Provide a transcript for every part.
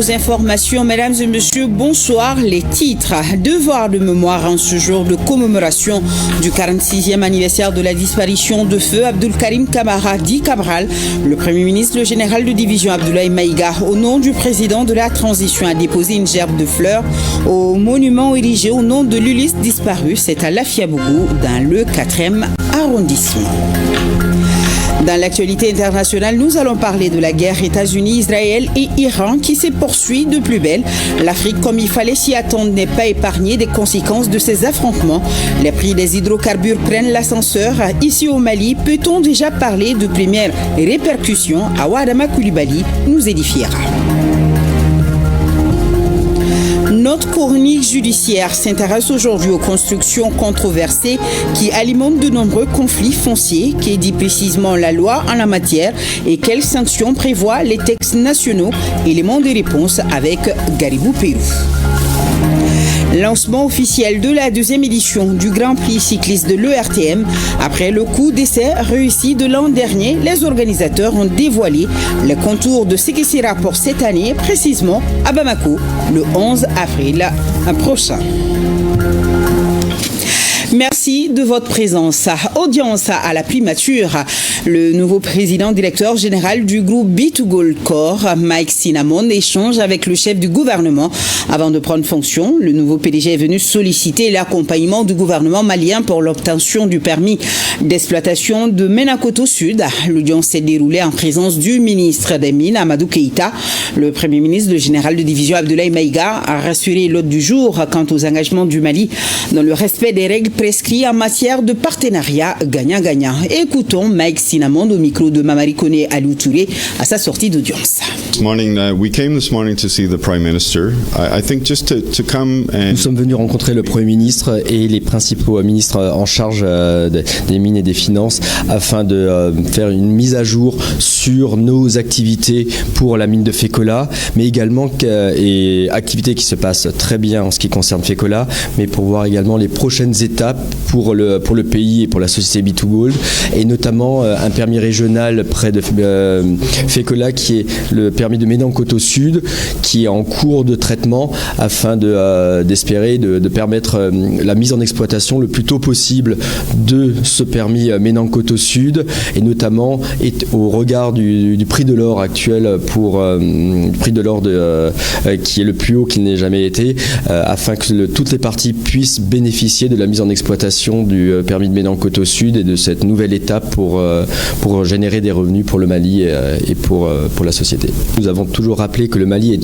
nos informations. Mesdames et messieurs, bonsoir. Les titres. Devoir de mémoire en ce jour de commémoration du 46e anniversaire de la disparition de feu Abdulkarim Kamara dit Cabral. Le Premier ministre, le général de division Abdoulaye Maïga, au nom du président de la transition, a déposé une gerbe de fleurs au monument érigé au nom de l'Ulysse disparu. C'est à Lafiabougou, dans le 4e arrondissement. Dans l'actualité internationale, nous allons parler de la guerre États-Unis, Israël et Iran qui se poursuit de plus belle. L'Afrique, comme il fallait s'y attendre, n'est pas épargnée des conséquences de ces affrontements. Les prix des hydrocarbures prennent l'ascenseur. Ici au Mali, peut-on déjà parler de premières répercussions? Awadama Koulibaly nous édifiera. Notre chronique judiciaire s'intéresse aujourd'hui aux constructions controversées qui alimentent de nombreux conflits fonciers. Qu'est dit précisément la loi en la matière et quelles sanctions prévoient les textes nationaux? Éléments de réponse avec Garibou Pérou. Lancement officiel de la deuxième édition du Grand Prix cycliste de l'ERTM. Après le coup d'essai réussi de l'an dernier, les organisateurs ont dévoilé les contours de ce qui sera pour cette année, précisément à Bamako, le 11 avril prochain. Merci de votre présence. Audience à la primature. Le nouveau président directeur général du groupe B2Gold Corp, Mike Sinamon, échange avec le chef du gouvernement avant de prendre fonction. Le nouveau PDG est venu solliciter l'accompagnement du gouvernement malien pour l'obtention du permis d'exploitation de Ménakoto Sud. L'audience s'est déroulée en présence du ministre des Mines, Amadou Keïta. Le premier ministre, le général de division Abdoulaye Maïga, a rassuré l'hôte du jour quant aux engagements du Mali dans le respect des règles prescrits en matière de partenariat gagnant-gagnant. Écoutons Mike Sinamon au micro de Mamari Koné Aliou Touré à sa sortie d'audience. Nous sommes venus rencontrer le Premier ministre et les principaux ministres en charge des mines et des finances afin de faire une mise à jour sur nos activités pour la mine de Fekola, mais également activités qui se passent très bien en ce qui concerne Fekola, mais pour voir également les prochaines étapes pour le pays et pour la société B2Gold, et notamment un permis régional près de Fekola qui est le permis de Ménankoto Sud qui est en cours de traitement afin d'espérer de permettre la mise en exploitation le plus tôt possible de ce permis Ménankoto Sud, et notamment au regard du prix de l'or actuel pour le prix de l'or qui est le plus haut qu'il n'ait jamais été, afin que toutes les parties puissent bénéficier de la mise en exploitation du permis de Ménankoto Sud et de cette nouvelle étape pour générer des revenus pour le Mali et pour la société. Nous avons toujours rappelé que le Mali est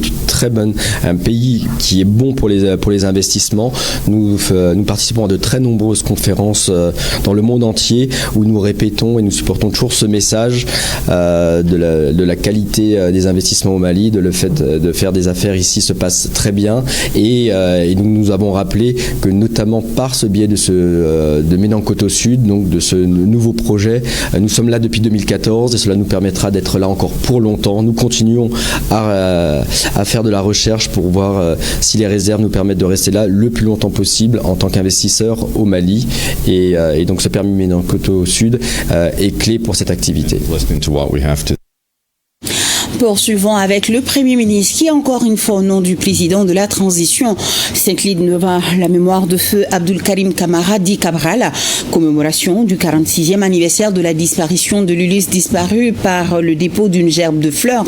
un pays qui est bon pour les investissements. Nous participons à de très nombreuses conférences dans le monde entier où nous répétons et nous supportons toujours ce message de la qualité des investissements au Mali, de le fait de faire des affaires ici se passe très bien, et nous avons rappelé que notamment par ce biais de Ménankoto Sud, donc de ce nouveau projet, nous sommes là depuis 2014 et cela nous permettra d'être là encore pour longtemps. Nous continuons à faire de la recherche pour voir si les réserves nous permettent de rester là le plus longtemps possible en tant qu'investisseur au Mali, et donc ce permis Ménankoto Sud est clé pour cette activité. Poursuivons avec le Premier ministre qui, encore une fois, au nom du président de la transition, s'incline devant la mémoire de feu Abdulkarim Kamara dit Cabral. Commémoration du 46e anniversaire de la disparition de l'Ulysse disparu par le dépôt d'une gerbe de fleurs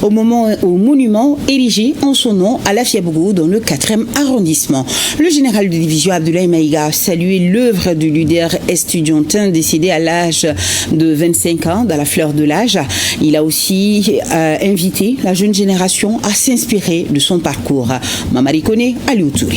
au monument érigé en son nom à Lafiabougou dans le 4e arrondissement. Le général de division Abdoulaye Maïga a salué l'œuvre du leader estudiantin décédé à l'âge de 25 ans, dans la fleur de l'âge. Il a aussi inviter la jeune génération à s'inspirer de son parcours. Mamari Koné Aliou Touré.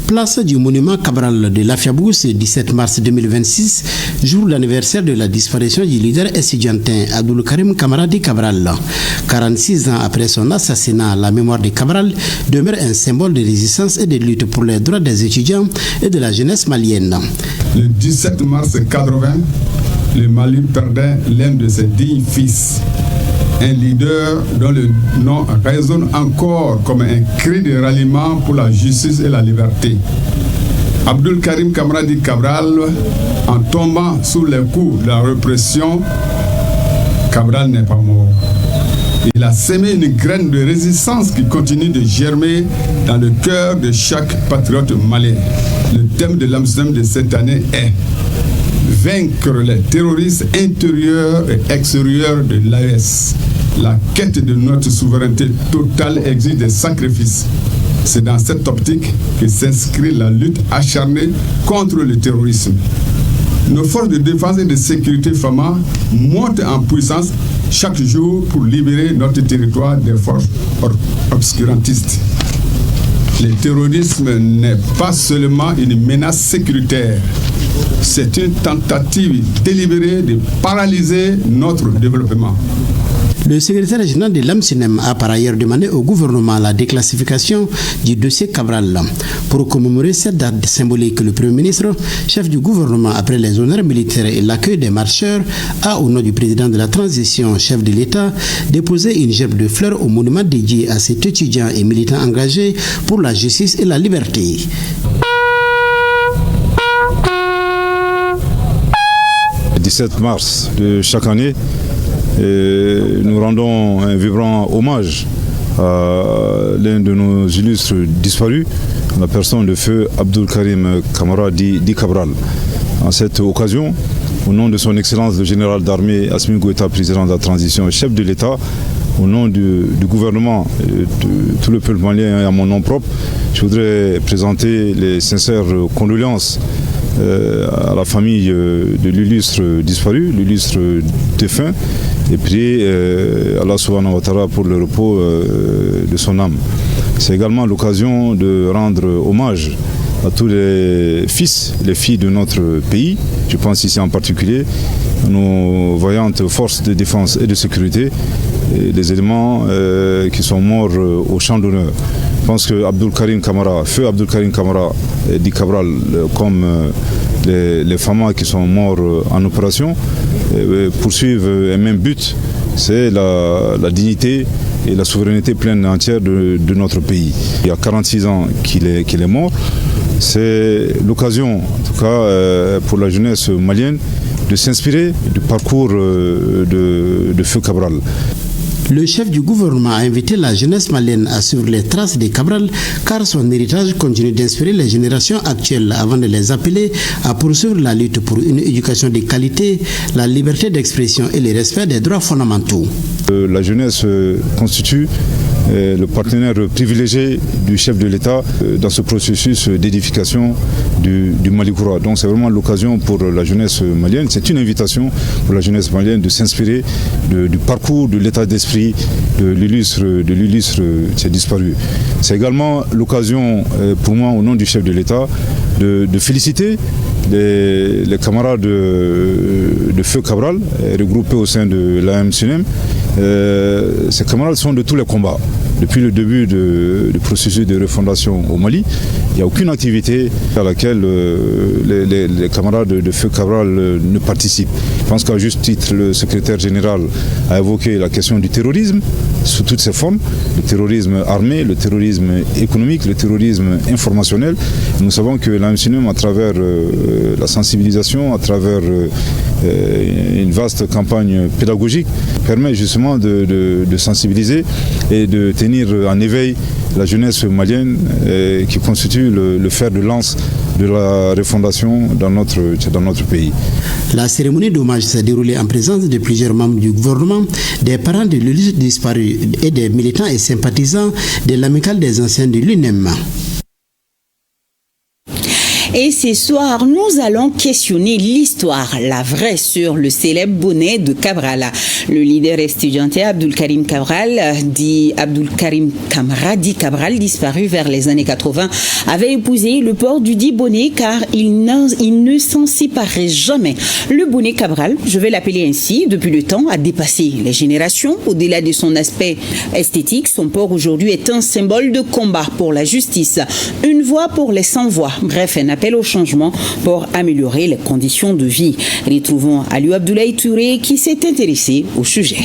Place du monument Cabral de Lafiabougou, ce 17 mars 2026, jour d'anniversaire de la disparition du leader estudiantin Abdulkarim Kamara dit Cabral. 46 ans après son assassinat, la mémoire de Cabral demeure un symbole de résistance et de lutte pour les droits des étudiants et de la jeunesse malienne. Le 17 mars 80, le Mali perdait l'un de ses dignes fils. Un leader dont le nom résonne encore comme un cri de ralliement pour la justice et la liberté. Abdul Karim Kamara Di Cabral, en tombant sous les coups de la répression, Cabral n'est pas mort. Il a sémé une graine de résistance qui continue de germer dans le cœur de chaque patriote malien. Le thème de l'Amsterdam de cette année est vaincre les terroristes intérieurs et extérieurs de l'AES. La quête de notre souveraineté totale exige des sacrifices. C'est dans cette optique que s'inscrit la lutte acharnée contre le terrorisme. Nos forces de défense et de sécurité FAMA montent en puissance chaque jour pour libérer notre territoire des forces obscurantistes. Le terrorisme n'est pas seulement une menace sécuritaire, c'est une tentative délibérée de paralyser notre développement. Le secrétaire général de l'AMSUNEM a par ailleurs demandé au gouvernement la déclassification du dossier Cabral. Pour commémorer cette date symbolique, le Premier ministre, chef du gouvernement après les honneurs militaires et l'accueil des marcheurs, a, au nom du président de la transition, chef de l'État, déposé une gerbe de fleurs au monument dédié à cet étudiant et militant engagé pour la justice et la liberté. Le 17 mars de chaque année, nous rendons un vibrant hommage à l'un de nos illustres disparus, la personne de feu Abdul Karim Kamara Di Cabral. En cette occasion, au nom de son Excellence le général d'armée Assimi Goïta, président de la transition, chef de l'État, au nom du gouvernement et de tout le peuple malien et à mon nom propre, je voudrais présenter les sincères condoléances à la famille de l'illustre disparu, l'illustre défunt, et prier Allah subhanahu wa ta'ala pour le repos de son âme. C'est également l'occasion de rendre hommage à tous les fils, les filles de notre pays. Je pense ici en particulier à nos vaillantes forces de défense et de sécurité, et les éléments qui sont morts au champ d'honneur. Je pense que Abdul Karim Kamara, feu Abdul Karim Kamara Di Cabral, comme les FAMA qui sont morts en opération, poursuivent un même but, c'est la dignité et la souveraineté pleine et entière de notre pays. Il y a 46 ans qu'il est mort. C'est l'occasion, en tout cas pour la jeunesse malienne, de s'inspirer du parcours de feu Cabral. Le chef du gouvernement a invité la jeunesse malienne à suivre les traces de Cabral, car son héritage continue d'inspirer les générations actuelles avant de les appeler à poursuivre la lutte pour une éducation de qualité, la liberté d'expression et le respect des droits fondamentaux. La jeunesse constitue le partenaire privilégié du chef de l'État dans ce processus d'édification du Mali Koura. Donc c'est vraiment l'occasion pour la jeunesse malienne, c'est une invitation pour la jeunesse malienne de s'inspirer du parcours, de l'état d'esprit de l'illustre qui a disparu. C'est également l'occasion pour moi, au nom du chef de l'État, de féliciter les camarades de feu Cabral, regroupés au sein de l'AMSUNEM. Ces camarades sont de tous les combats. Depuis le début du processus de refondation au Mali, il n'y a aucune activité à laquelle les camarades de feu Cabral ne participent. Je pense qu'à juste titre, le secrétaire général a évoqué la question du terrorisme sous toutes ses formes, le terrorisme armé, le terrorisme économique, le terrorisme informationnel. Nous savons que l'AMSUNEM, à travers la sensibilisation, à travers une vaste campagne pédagogique, permet justement de sensibiliser et de tenir en éveil la jeunesse malienne qui constitue le fer de lance de la refondation dans notre pays. La cérémonie d'hommage s'est déroulée en présence de plusieurs membres du gouvernement, des parents de l'illustre disparu et des militants et sympathisants de l'amicale des anciens de l'UNEM. Et ce soir, nous allons questionner l'histoire, la vraie, sur le célèbre bonnet de Cabral. Le leader estudiantin Abdul Karim Kamara Di Cabral, disparu vers les années 80, avait épousé le port du dit bonnet car il ne s'en séparait jamais. Le bonnet Cabral, je vais l'appeler ainsi, depuis le temps, a dépassé les générations. Au-delà de son aspect esthétique, son port aujourd'hui est un symbole de combat pour la justice, une voix pour les sans-voix, bref, un appel au changement pour améliorer les conditions de vie. Retrouvons Aliou Abdoulaye Touré qui s'est intéressé au sujet.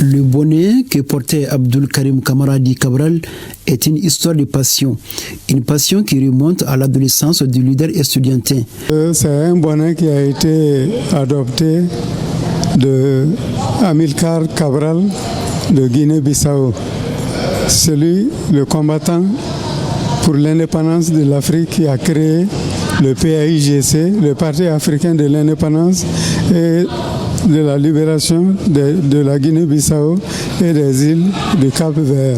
Le bonnet que portait Abdul Karim Kamara Di Cabral est une histoire de passion. Une passion qui remonte à l'adolescence du leader estudiantin. C'est un bonnet qui a été adopté de Amilcar Cabral de Guinée-Bissau. Le combattant pour l'indépendance de l'Afrique qui a créé le PAIGC, le Parti africain de l'indépendance et de la libération de la Guinée-Bissau et des îles du Cap-Vert.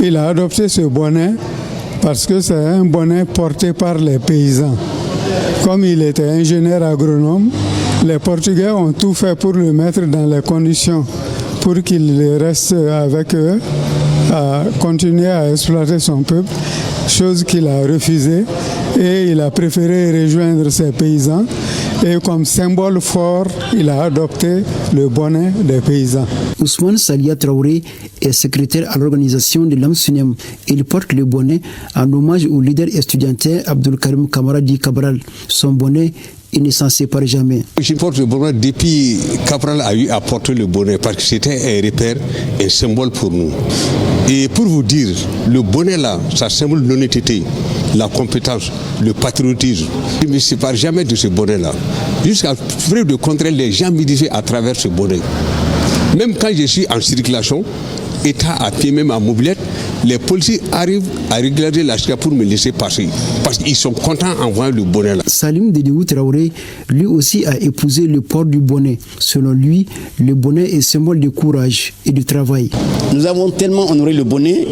Il a adopté ce bonnet parce que c'est un bonnet porté par les paysans. Comme il était ingénieur agronome, les Portugais ont tout fait pour le mettre dans les conditions pour qu'il reste avec eux, à continuer à exploiter son peuple, chose qu'il a refusée, et il a préféré rejoindre ses paysans. Et comme symbole fort, il a adopté le bonnet des paysans. Ousmane Salia Traoré est secrétaire à l'organisation de l'AMSUNEM. Il porte le bonnet en hommage au leader estudiantin Abdul Karim Kamara Di Cabral. Son bonnet, il ne s'en sépare jamais. Je porte le bonnet depuis Cabral a eu à porter le bonnet parce que c'était un repère, un symbole pour nous. Et pour vous dire, le bonnet là, ça symbole l'honnêteté, la compétence, le patriotisme. Je ne me sépare jamais de ce bonnet là. Jusqu'à preuve de contraire, les gens me disaient à travers ce bonnet. Même quand je suis en circulation, état à pied, même en mobilette, les policiers arrivent à régulariser la situation pour me laisser passer. Parce qu'ils sont contents en voyant le bonnet là. Salim Dedewou Traoré, lui aussi a épousé le port du bonnet. Selon lui, le bonnet est symbole de courage et de travail. Nous avons tellement honoré le bonnet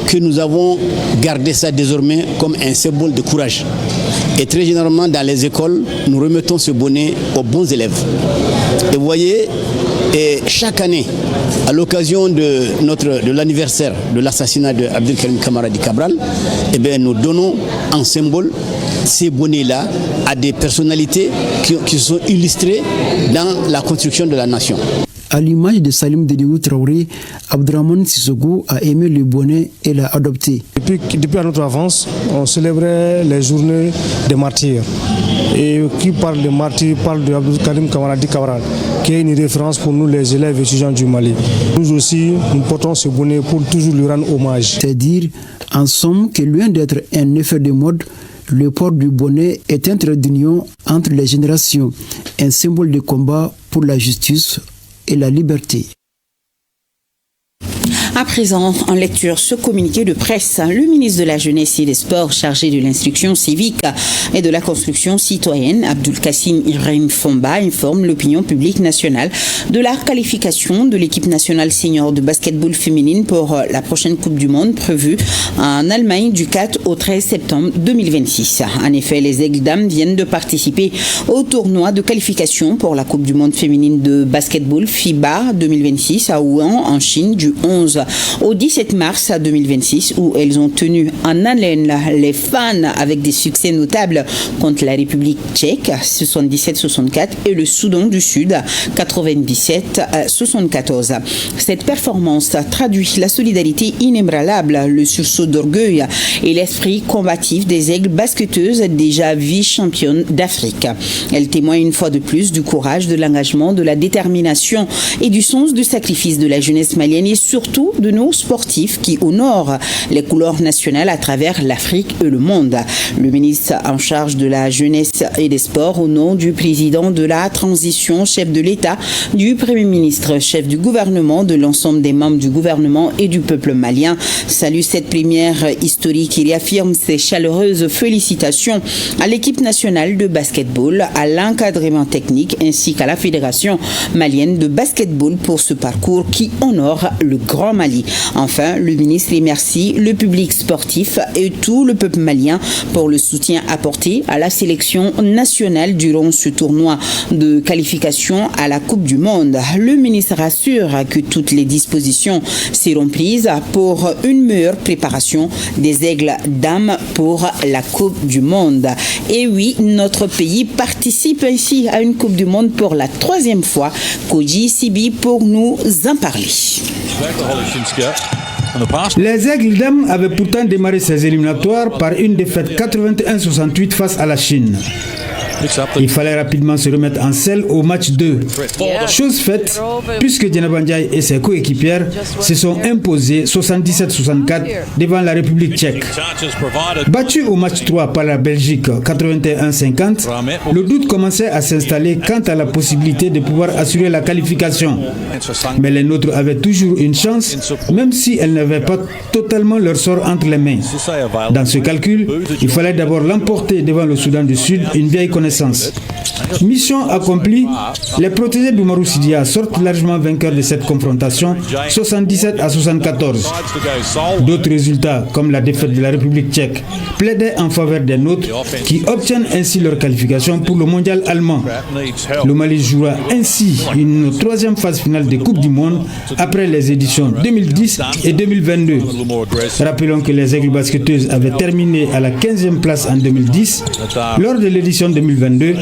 que nous avons gardé ça désormais comme un symbole de courage. Et très généralement dans les écoles, nous remettons ce bonnet aux bons élèves. Et vous voyez, et chaque année, à l'occasion de l'anniversaire de l'assassinat de Abdul Karim Kamara Di Cabral, eh bien, nous donnons en symbole ces bonnets-là à des personnalités qui sont illustrées dans la construction de la nation. À l'image de Salim Dedewou Traoré, Abdraman Sissoko a aimé le bonnet et l'a adopté. Depuis notre enfance, on célébrait les journées des martyrs. Et qui parle de martyrs parle de Abdul Karim Kamara Di Cabral, qui est une référence pour nous les élèves étudiants du Mali. Nous aussi, nous portons ce bonnet pour toujours lui rendre hommage. C'est dire, en somme, que loin d'être un effet de mode, le port du bonnet est un trait d'union entre les générations, un symbole de combat pour la justice et la liberté. À présent, en lecture ce communiqué de presse, le ministre de la Jeunesse et des Sports chargé de l'instruction civique et de la construction citoyenne, Abdul Kassim Ibrahim Fomba, informe l'opinion publique nationale de la qualification de l'équipe nationale senior de basketball féminine pour la prochaine Coupe du Monde prévue en Allemagne du 4 au 13 septembre 2026. En effet, les Aigles Dames viennent de participer au tournoi de qualification pour la Coupe du Monde féminine de basketball FIBA 2026 à Wuhan en Chine du 11 au 17 mars 2026 où elles ont tenu en haleine les fans avec des succès notables contre la République tchèque 77-64 et le Soudan du Sud 97-74. Cette performance traduit la solidarité inébranlable, le sursaut d'orgueil et l'esprit combatif des Aigles basketteuses déjà vice-championnes d'Afrique. Elle témoigne une fois de plus du courage, de l'engagement, de la détermination et du sens du sacrifice de la jeunesse malienne et surtout de nos sportifs qui honorent les couleurs nationales à travers l'Afrique et le monde. Le ministre en charge de la jeunesse et des sports, au nom du président de la transition, chef de l'État, du Premier ministre, chef du gouvernement, de l'ensemble des membres du gouvernement et du peuple malien, salue cette première historique et réaffirme ses chaleureuses félicitations à l'équipe nationale de basketball, à l'encadrement technique ainsi qu'à la Fédération malienne de basketball pour ce parcours qui honore le Grand Mali. Enfin, le ministre remercie le public sportif et tout le peuple malien pour le soutien apporté à la sélection nationale durant ce tournoi de qualification à la Coupe du Monde. Le ministre rassure que toutes les dispositions seront prises pour une meilleure préparation des Aigles Dames pour la Coupe du Monde. Et oui, notre pays participe ainsi à une Coupe du Monde pour la 3e fois. Koji Sibi pour nous en parler. Les Aigles Dames avaient pourtant démarré ces éliminatoires par une défaite 81-68 face à la Chine. Il fallait rapidement se remettre en selle au match 2. Chose faite, puisque Djenaba Ndiaye et ses coéquipières se sont imposés 77-64 devant la République tchèque. Battu au match 3 par la Belgique 81-50, le doute commençait à s'installer quant à la possibilité de pouvoir assurer la qualification. Mais les nôtres avaient toujours une chance, même si elles n'avaient pas totalement leur sort entre les mains. Dans ce calcul, il fallait d'abord l'emporter devant le Soudan du Sud, une vieille connaissance. Mission accomplie, les protégés d'Oumarou Sidia sortent largement vainqueurs de cette confrontation, 77-74. D'autres résultats, comme la défaite de la République tchèque, plaidaient en faveur des nôtres, qui obtiennent ainsi leur qualification pour le mondial allemand. Le Mali jouera ainsi une troisième phase finale des Coupes du Monde après les éditions 2010 et 2022. Rappelons que les aigles basketteuses avaient terminé à la 15e place en 2010. Lors de l'édition 2022,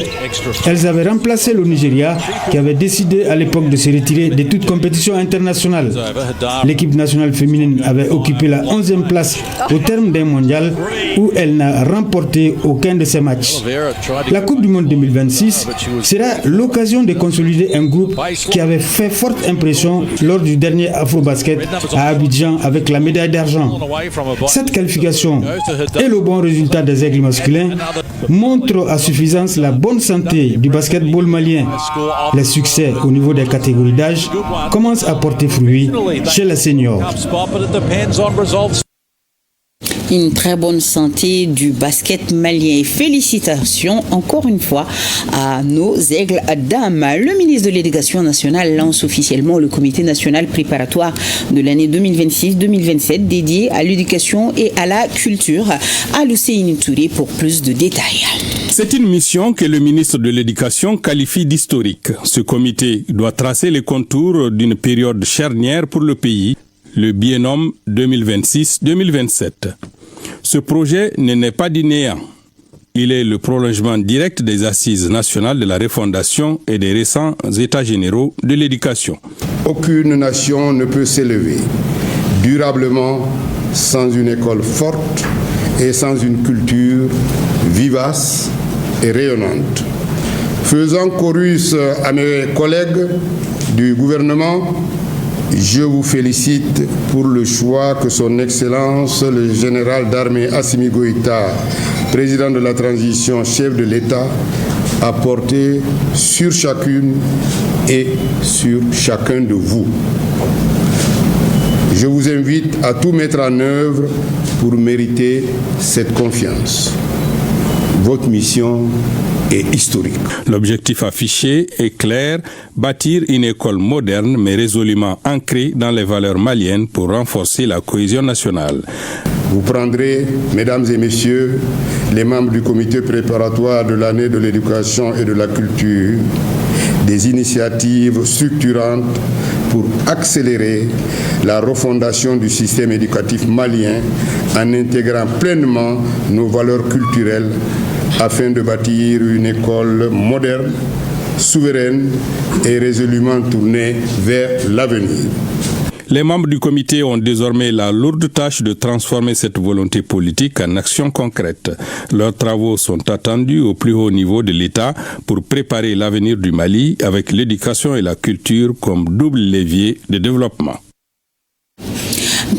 elles avaient remplacé le Nigeria qui avait décidé à l'époque de se retirer de toute compétition internationale. L'équipe nationale féminine avait occupé la 11e place au terme d'un mondial où elle n'a remporté aucun de ses matchs. La Coupe du Monde 2026 sera l'occasion de consolider un groupe qui avait fait forte impression lors du dernier Afro-Basket à Abidjan avec la médaille d'argent. Cette qualification et le bon résultat des aigles masculins montrent à suffisance la bonne santé du basketball malien. Les succès au niveau des catégories d'âge commencent à porter fruit chez les seniors. Une très bonne santé du basket malien. Félicitations encore une fois à nos aigles dames. Le ministre de l'Éducation nationale lance officiellement le comité national préparatoire de l'année 2026-2027 dédié à l'éducation et à la culture. Aloucéine Touré pour plus de détails. C'est une mission que le ministre de l'Éducation qualifie d'historique. Ce comité doit tracer les contours d'une période charnière pour le pays, le biennum 2026-2027. Ce projet ne naît pas du néant. Il est le prolongement direct des assises nationales de la refondation et des récents états généraux de l'éducation. Aucune nation ne peut s'élever durablement sans une école forte et sans une culture vivace et rayonnante. Faisant chorus à mes collègues du gouvernement, je vous félicite pour le choix que son Excellence, le général d'armée Assimi Goïta, président de la transition, chef de l'État, a porté sur chacune et sur chacun de vous. Je vous invite à tout mettre en œuvre pour mériter cette confiance. Votre mission est historique. L'objectif affiché est clair, bâtir une école moderne mais résolument ancrée dans les valeurs maliennes pour renforcer la cohésion nationale. Vous prendrez, mesdames et messieurs, les membres du comité préparatoire de l'année de l'éducation et de la culture, des initiatives structurantes pour accélérer la refondation du système éducatif malien en intégrant pleinement nos valeurs culturelles afin de bâtir une école moderne, souveraine et résolument tournée vers l'avenir. Les membres du comité ont désormais la lourde tâche de transformer cette volonté politique en action concrète. Leurs travaux sont attendus au plus haut niveau de l'État pour préparer l'avenir du Mali avec l'éducation et la culture comme double levier de développement.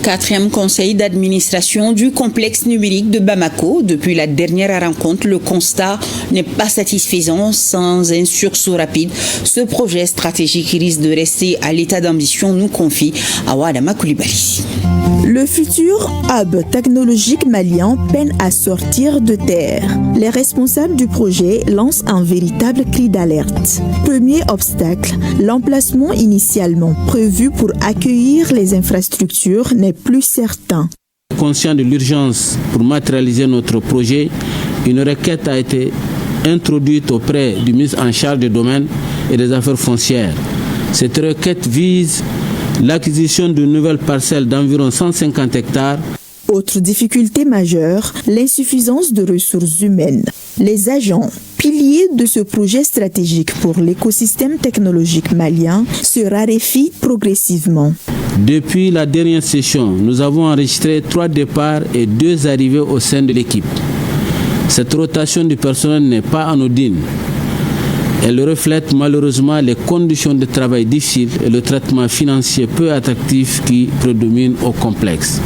4e conseil d'administration du complexe numérique de Bamako. Depuis la dernière rencontre, le constat n'est pas satisfaisant. Sans un sursaut rapide, ce projet stratégique risque de rester à l'état d'ambition, nous confie Awadama Koulibaly. Le futur hub technologique malien peine à sortir de terre. Les responsables du projet lancent un véritable cri d'alerte. Premier obstacle, l'emplacement initialement prévu pour accueillir les infrastructures n'est plus certain. Conscient de l'urgence pour matérialiser notre projet, une requête a été introduite auprès du ministre en charge du domaine et des affaires foncières. Cette requête vise l'acquisition de nouvelles parcelles d'environ 150 hectares. Autre difficulté majeure, l'insuffisance de ressources humaines. Les agents, piliers de ce projet stratégique pour l'écosystème technologique malien, se raréfient progressivement. Depuis la dernière session, nous avons enregistré 3 départs et 2 arrivées au sein de l'équipe. Cette rotation du personnel n'est pas anodine. Elle reflète malheureusement les conditions de travail difficiles et le traitement financier peu attractif qui prédomine au complexe.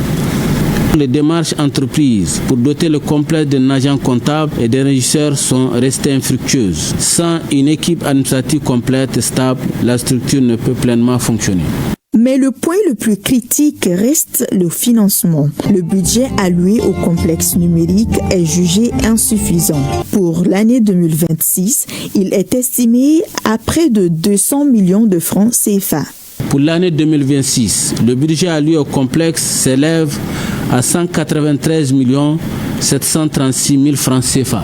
Les démarches entreprises pour doter le complexe d'un agent comptable et d'un régisseur sont restées infructueuses. Sans une équipe administrative complète et stable, la structure ne peut pleinement fonctionner. Mais le point le plus critique reste le financement. Le budget alloué au complexe numérique est jugé insuffisant. Pour l'année 2026, il est estimé à près de 200 millions de francs CFA. Pour l'année 2026, le budget alloué au complexe s'élève à 193 736 000 francs CFA.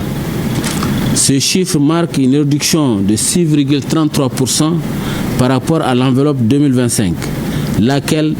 Ce chiffre marque une réduction de 6,33% par rapport à l'enveloppe 2025, laquelle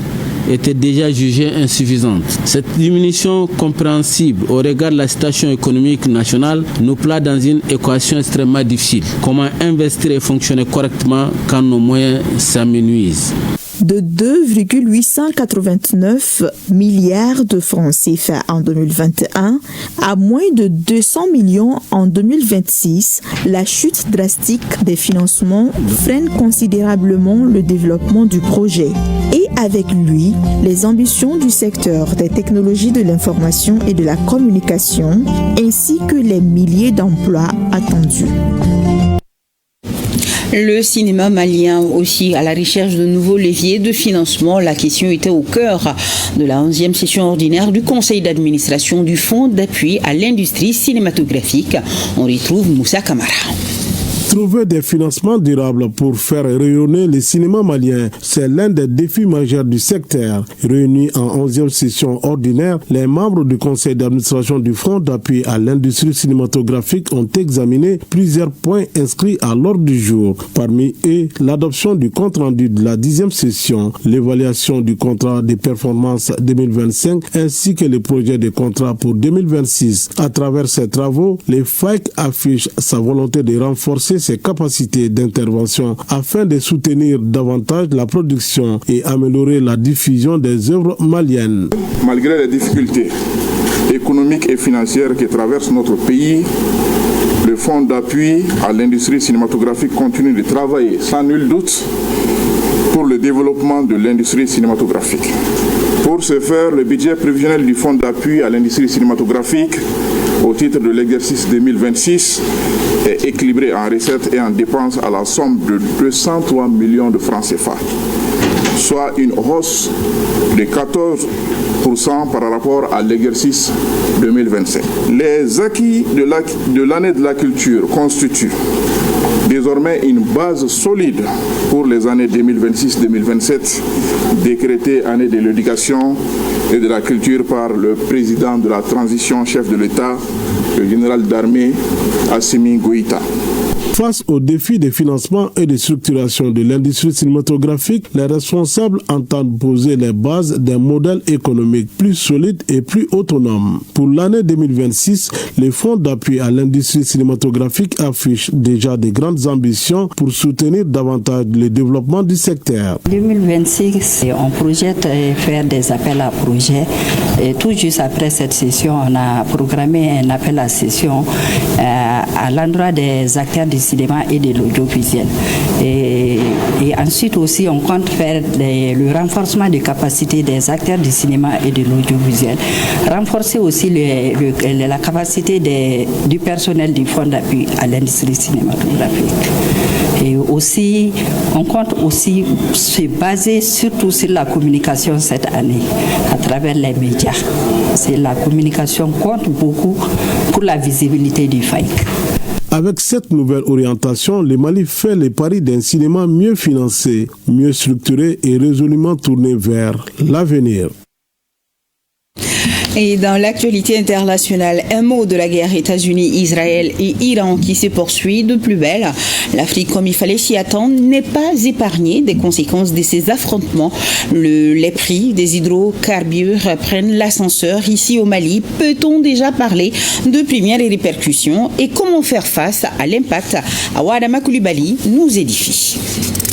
était déjà jugée insuffisante. Cette diminution compréhensible au regard de la situation économique nationale nous place dans une équation extrêmement difficile. Comment investir et fonctionner correctement quand nos moyens s'amenuisent? De 2,889 milliards de francs CFA en 2021 à moins de 200 millions en 2026, la chute drastique des financements freine considérablement le développement du projet et avec lui les ambitions du secteur des technologies de l'information et de la communication ainsi que les milliers d'emplois attendus. Le cinéma malien aussi à la recherche de nouveaux leviers de financement. La question était au cœur de la 11e session ordinaire du conseil d'administration du Fonds d'appui à l'industrie cinématographique. On retrouve Moussa Kamara. Trouver des financements durables pour faire rayonner le cinéma malien, c'est l'un des défis majeurs du secteur. Réunis en 11e session ordinaire, les membres du conseil d'administration du Fonds d'appui à l'industrie cinématographique ont examiné plusieurs points inscrits à l'ordre du jour. Parmi eux, l'adoption du compte rendu de la 10e session, l'évaluation du contrat de performance 2025 ainsi que le projet de contrat pour 2026. À travers ces travaux, le FAIC affiche sa volonté de renforcer ses capacités d'intervention afin de soutenir davantage la production et améliorer la diffusion des œuvres maliennes. Malgré les difficultés économiques et financières qui traversent notre pays, le Fonds d'appui à l'industrie cinématographique continue de travailler sans nul doute pour le développement de l'industrie cinématographique. Pour ce faire, le budget prévisionnel du Fonds d'appui à l'industrie cinématographique au titre de l'exercice 2026 est équilibré en recettes et en dépenses à la somme de 203 millions de francs CFA, soit une hausse de 14% par rapport à l'exercice 2025. Les acquis de l'année de la culture constituent désormais une base solide pour les années 2026-2027, décrétée année de l'éducation et de la culture par le président de la transition, chef de l'État, le général d'armée Assimi Goïta. Face aux défis de financement et de structuration de l'industrie cinématographique, les responsables entendent poser les bases d'un modèle économique plus solide et plus autonome. Pour l'année 2026, les fonds d'appui à l'industrie cinématographique affichent déjà de grandes ambitions pour soutenir davantage le développement du secteur. En 2026, on projette faire des appels à projets. Et tout juste après cette session, on a programmé un appel à session à l'endroit des acteurs du cinéma et de l'audiovisuel. Et ensuite aussi, on compte faire le renforcement des capacités des acteurs du cinéma et de l'audiovisuel. Renforcer aussi la capacité du personnel du Fonds d'appui à l'industrie cinématographique. Et aussi, on compte aussi se baser surtout sur la communication cette année à travers les médias. La communication compte beaucoup pour la visibilité du FAIC. Avec cette nouvelle orientation, le Mali fait le pari d'un cinéma mieux financé, mieux structuré et résolument tourné vers l'avenir. Et dans l'actualité internationale, un mot de la guerre États-Unis, Israël et Iran qui se poursuit de plus belle. L'Afrique, comme il fallait s'y attendre, n'est pas épargnée des conséquences de ces affrontements. Les prix des hydrocarbures prennent l'ascenseur ici au Mali. Peut-on déjà parler de premières répercussions et comment faire face à l'impact? Awadama Koulibaly nous édifie.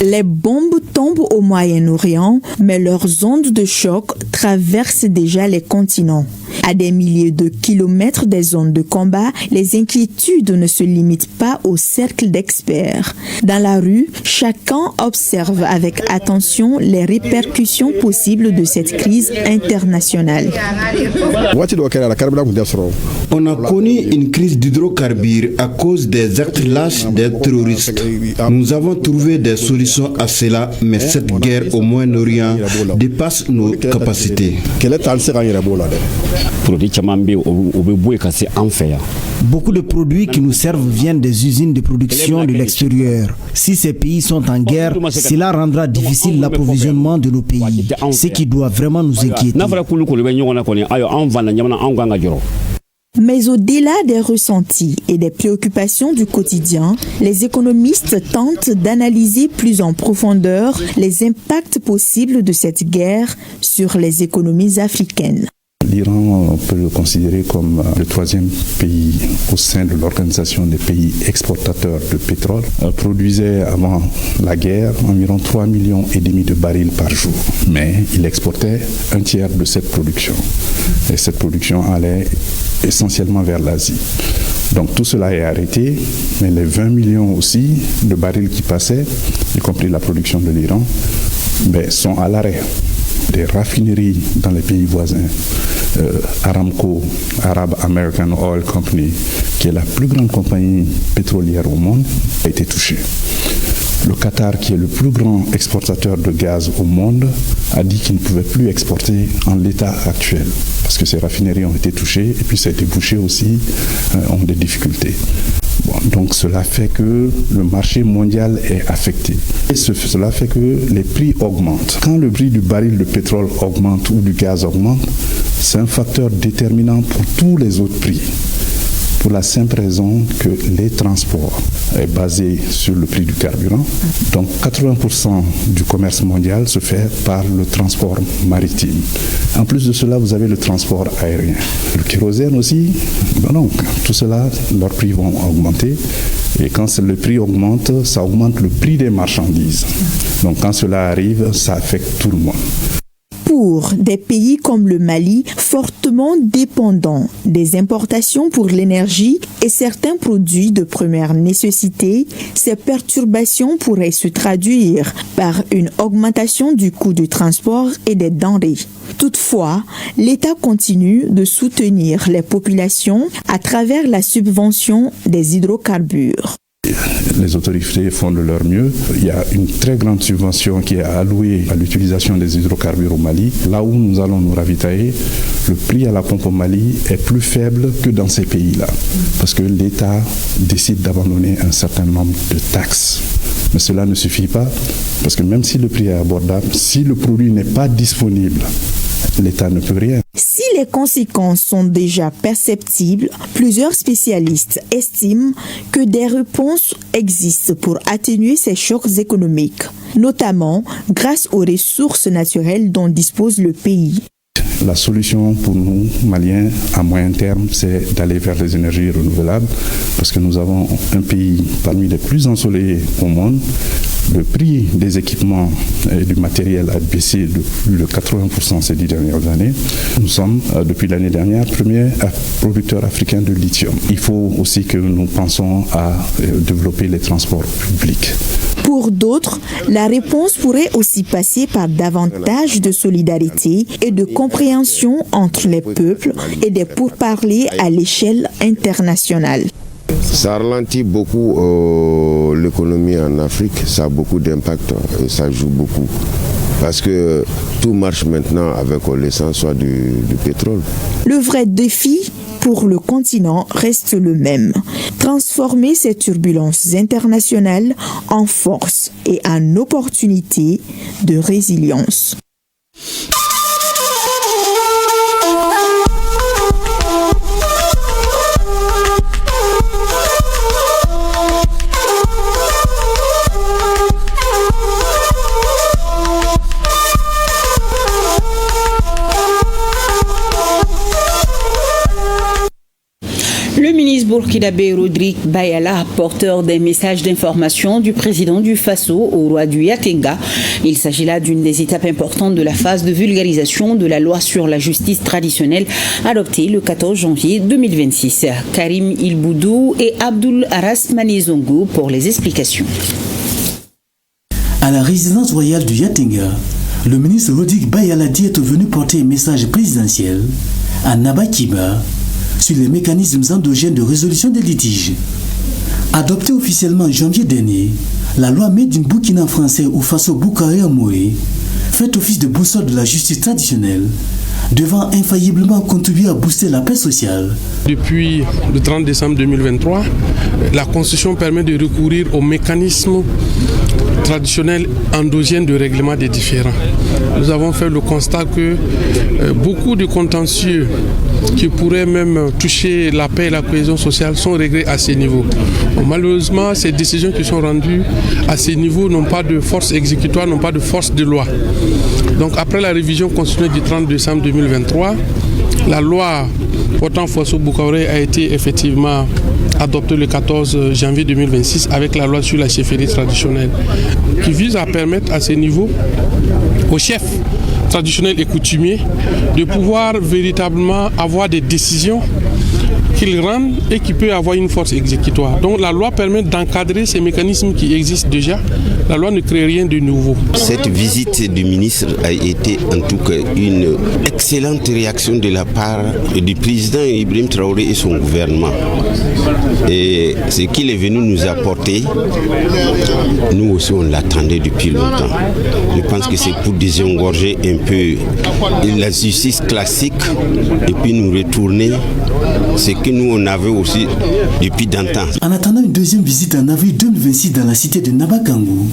Les bombes tombent au Moyen-Orient, mais leurs ondes de choc traversent déjà les continents. À des milliers de kilomètres des zones de combat, les inquiétudes ne se limitent pas au cercle d'experts. Dans la rue, chacun observe avec attention les répercussions possibles de cette crise internationale. On a connu une crise d'hydrocarbures à cause des actes lâches des terroristes. Nous avons trouvé des solutions à cela, mais cette guerre au Moyen-Orient dépasse nos capacités. Beaucoup de produits qui nous servent viennent des usines de production de l'extérieur. Si ces pays sont en guerre, cela rendra difficile l'approvisionnement de nos pays, ce qui doit vraiment nous inquiéter. Mais au-delà des ressentis et des préoccupations du quotidien, les économistes tentent d'analyser plus en profondeur les impacts possibles de cette guerre sur les économies africaines. L'Iran, on peut le considérer comme le troisième pays au sein de l'organisation des pays exportateurs de pétrole. Produisait avant la guerre environ 3,5 millions de barils par jour. Mais il exportait un tiers de cette production. Et cette production allait essentiellement vers l'Asie. Donc tout cela est arrêté, mais les 20 millions aussi de barils qui passaient, y compris la production de l'Iran, sont à l'arrêt. Des raffineries dans les pays voisins, Aramco, Arab American Oil Company, qui est la plus grande compagnie pétrolière au monde, a été touchée. Le Qatar, qui est le plus grand exportateur de gaz au monde, a dit qu'il ne pouvait plus exporter en l'état actuel, parce que ces raffineries ont été touchées, et puis ça a été bouché aussi, ont des difficultés. Donc cela fait que le marché mondial est affecté. Et cela fait que les prix augmentent. Quand le prix du baril de pétrole augmente ou du gaz augmente, c'est un facteur déterminant pour tous les autres prix. Pour la simple raison que les transports est basé sur le prix du carburant. Donc 80% du commerce mondial se fait par le transport maritime. En plus de cela, vous avez le transport aérien. Le kérosène aussi, donc tout cela, leurs prix vont augmenter. Et quand le prix augmente, ça augmente le prix des marchandises. Donc quand cela arrive, ça affecte tout le monde. Pour des pays comme le Mali, fortement dépendants des importations pour l'énergie et certains produits de première nécessité, ces perturbations pourraient se traduire par une augmentation du coût du transport et des denrées. Toutefois, l'État continue de soutenir les populations à travers la subvention des hydrocarbures. Les autorités font de leur mieux. Il y a une très grande subvention qui est allouée à l'utilisation des hydrocarbures au Mali. Là où nous allons nous ravitailler, le prix à la pompe au Mali est plus faible que dans ces pays-là. Parce que l'État décide d'abandonner un certain nombre de taxes. Mais cela ne suffit pas, parce que même si le prix est abordable, si le produit n'est pas disponible, l'État ne peut rien. Si les conséquences sont déjà perceptibles, plusieurs spécialistes estiment que des réponses existent pour atténuer ces chocs économiques, notamment grâce aux ressources naturelles dont dispose le pays. La solution pour nous, Maliens, à moyen terme, c'est d'aller vers les énergies renouvelables, parce que nous avons un pays parmi les plus ensoleillés au monde. Le prix des équipements et du matériel a baissé de plus de 80% ces 10 dernières années. Nous sommes, depuis l'année dernière, premier producteur africain de lithium. Il faut aussi que nous pensions à développer les transports publics. Pour d'autres, la réponse pourrait aussi passer par davantage de solidarité et de compréhension entre les peuples et des pourparlers à l'échelle internationale. Ça ralentit beaucoup l'économie en Afrique, ça a beaucoup d'impact et ça joue beaucoup. Parce que tout marche maintenant avec l'essence soit du pétrole. Le vrai défi pour le continent reste le même. Transformer ces turbulences internationales en force et en opportunité de résilience. Le ministre burkinabé Rodrigue Bayala, porteur des messages d'information du président du Faso au roi du Yatenga. Il s'agit là d'une des étapes importantes de la phase de vulgarisation de la loi sur la justice traditionnelle adoptée le 14 janvier 2026. Karim Ilboudou et Abdul Aras Manizongo pour les explications. À la résidence royale du Yatenga, le ministre Rodrigue Bayala dit être venu porter un message présidentiel à Nabakiba sur les mécanismes endogènes de résolution des litiges. Adoptée officiellement en janvier dernier, la loi Made in Burkina français au Faso Boukaé Amoé fait office de boussole de la justice traditionnelle, devant infailliblement contribuer à booster la paix sociale. Depuis le 30 décembre 2023, la Constitution permet de recourir aux mécanismes traditionnels endogènes de règlement des différends. Nous avons fait le constat que beaucoup de contentieux qui pourraient même toucher la paix et la cohésion sociale sont réglés à ces niveaux. Malheureusement, ces décisions qui sont rendues à ces niveaux n'ont pas de force exécutoire, n'ont pas de force de loi. Donc après la révision constitutionnelle du 30 décembre 2023, la loi portant Faso Boukaoré a été effectivement adoptée le 14 janvier 2026 avec la loi sur la chefferie traditionnelle qui vise à permettre à ces niveaux aux chefs traditionnels et coutumiers de pouvoir véritablement avoir des décisions qu'ils rendent et qui peut avoir une force exécutoire. Donc la loi permet d'encadrer ces mécanismes qui existent déjà. La loi ne crée rien de nouveau. Cette visite du ministre a été en tout cas une excellente réaction de la part du président Ibrahim Traoré et son gouvernement. Et ce qu'il est venu nous apporter, nous aussi on l'attendait depuis longtemps. Je pense que c'est pour désengorger un peu la justice classique et puis nous retourner ce que nous on avait aussi depuis d'antan. En attendant une deuxième visite en avril 2026 dans la cité de Nabakangou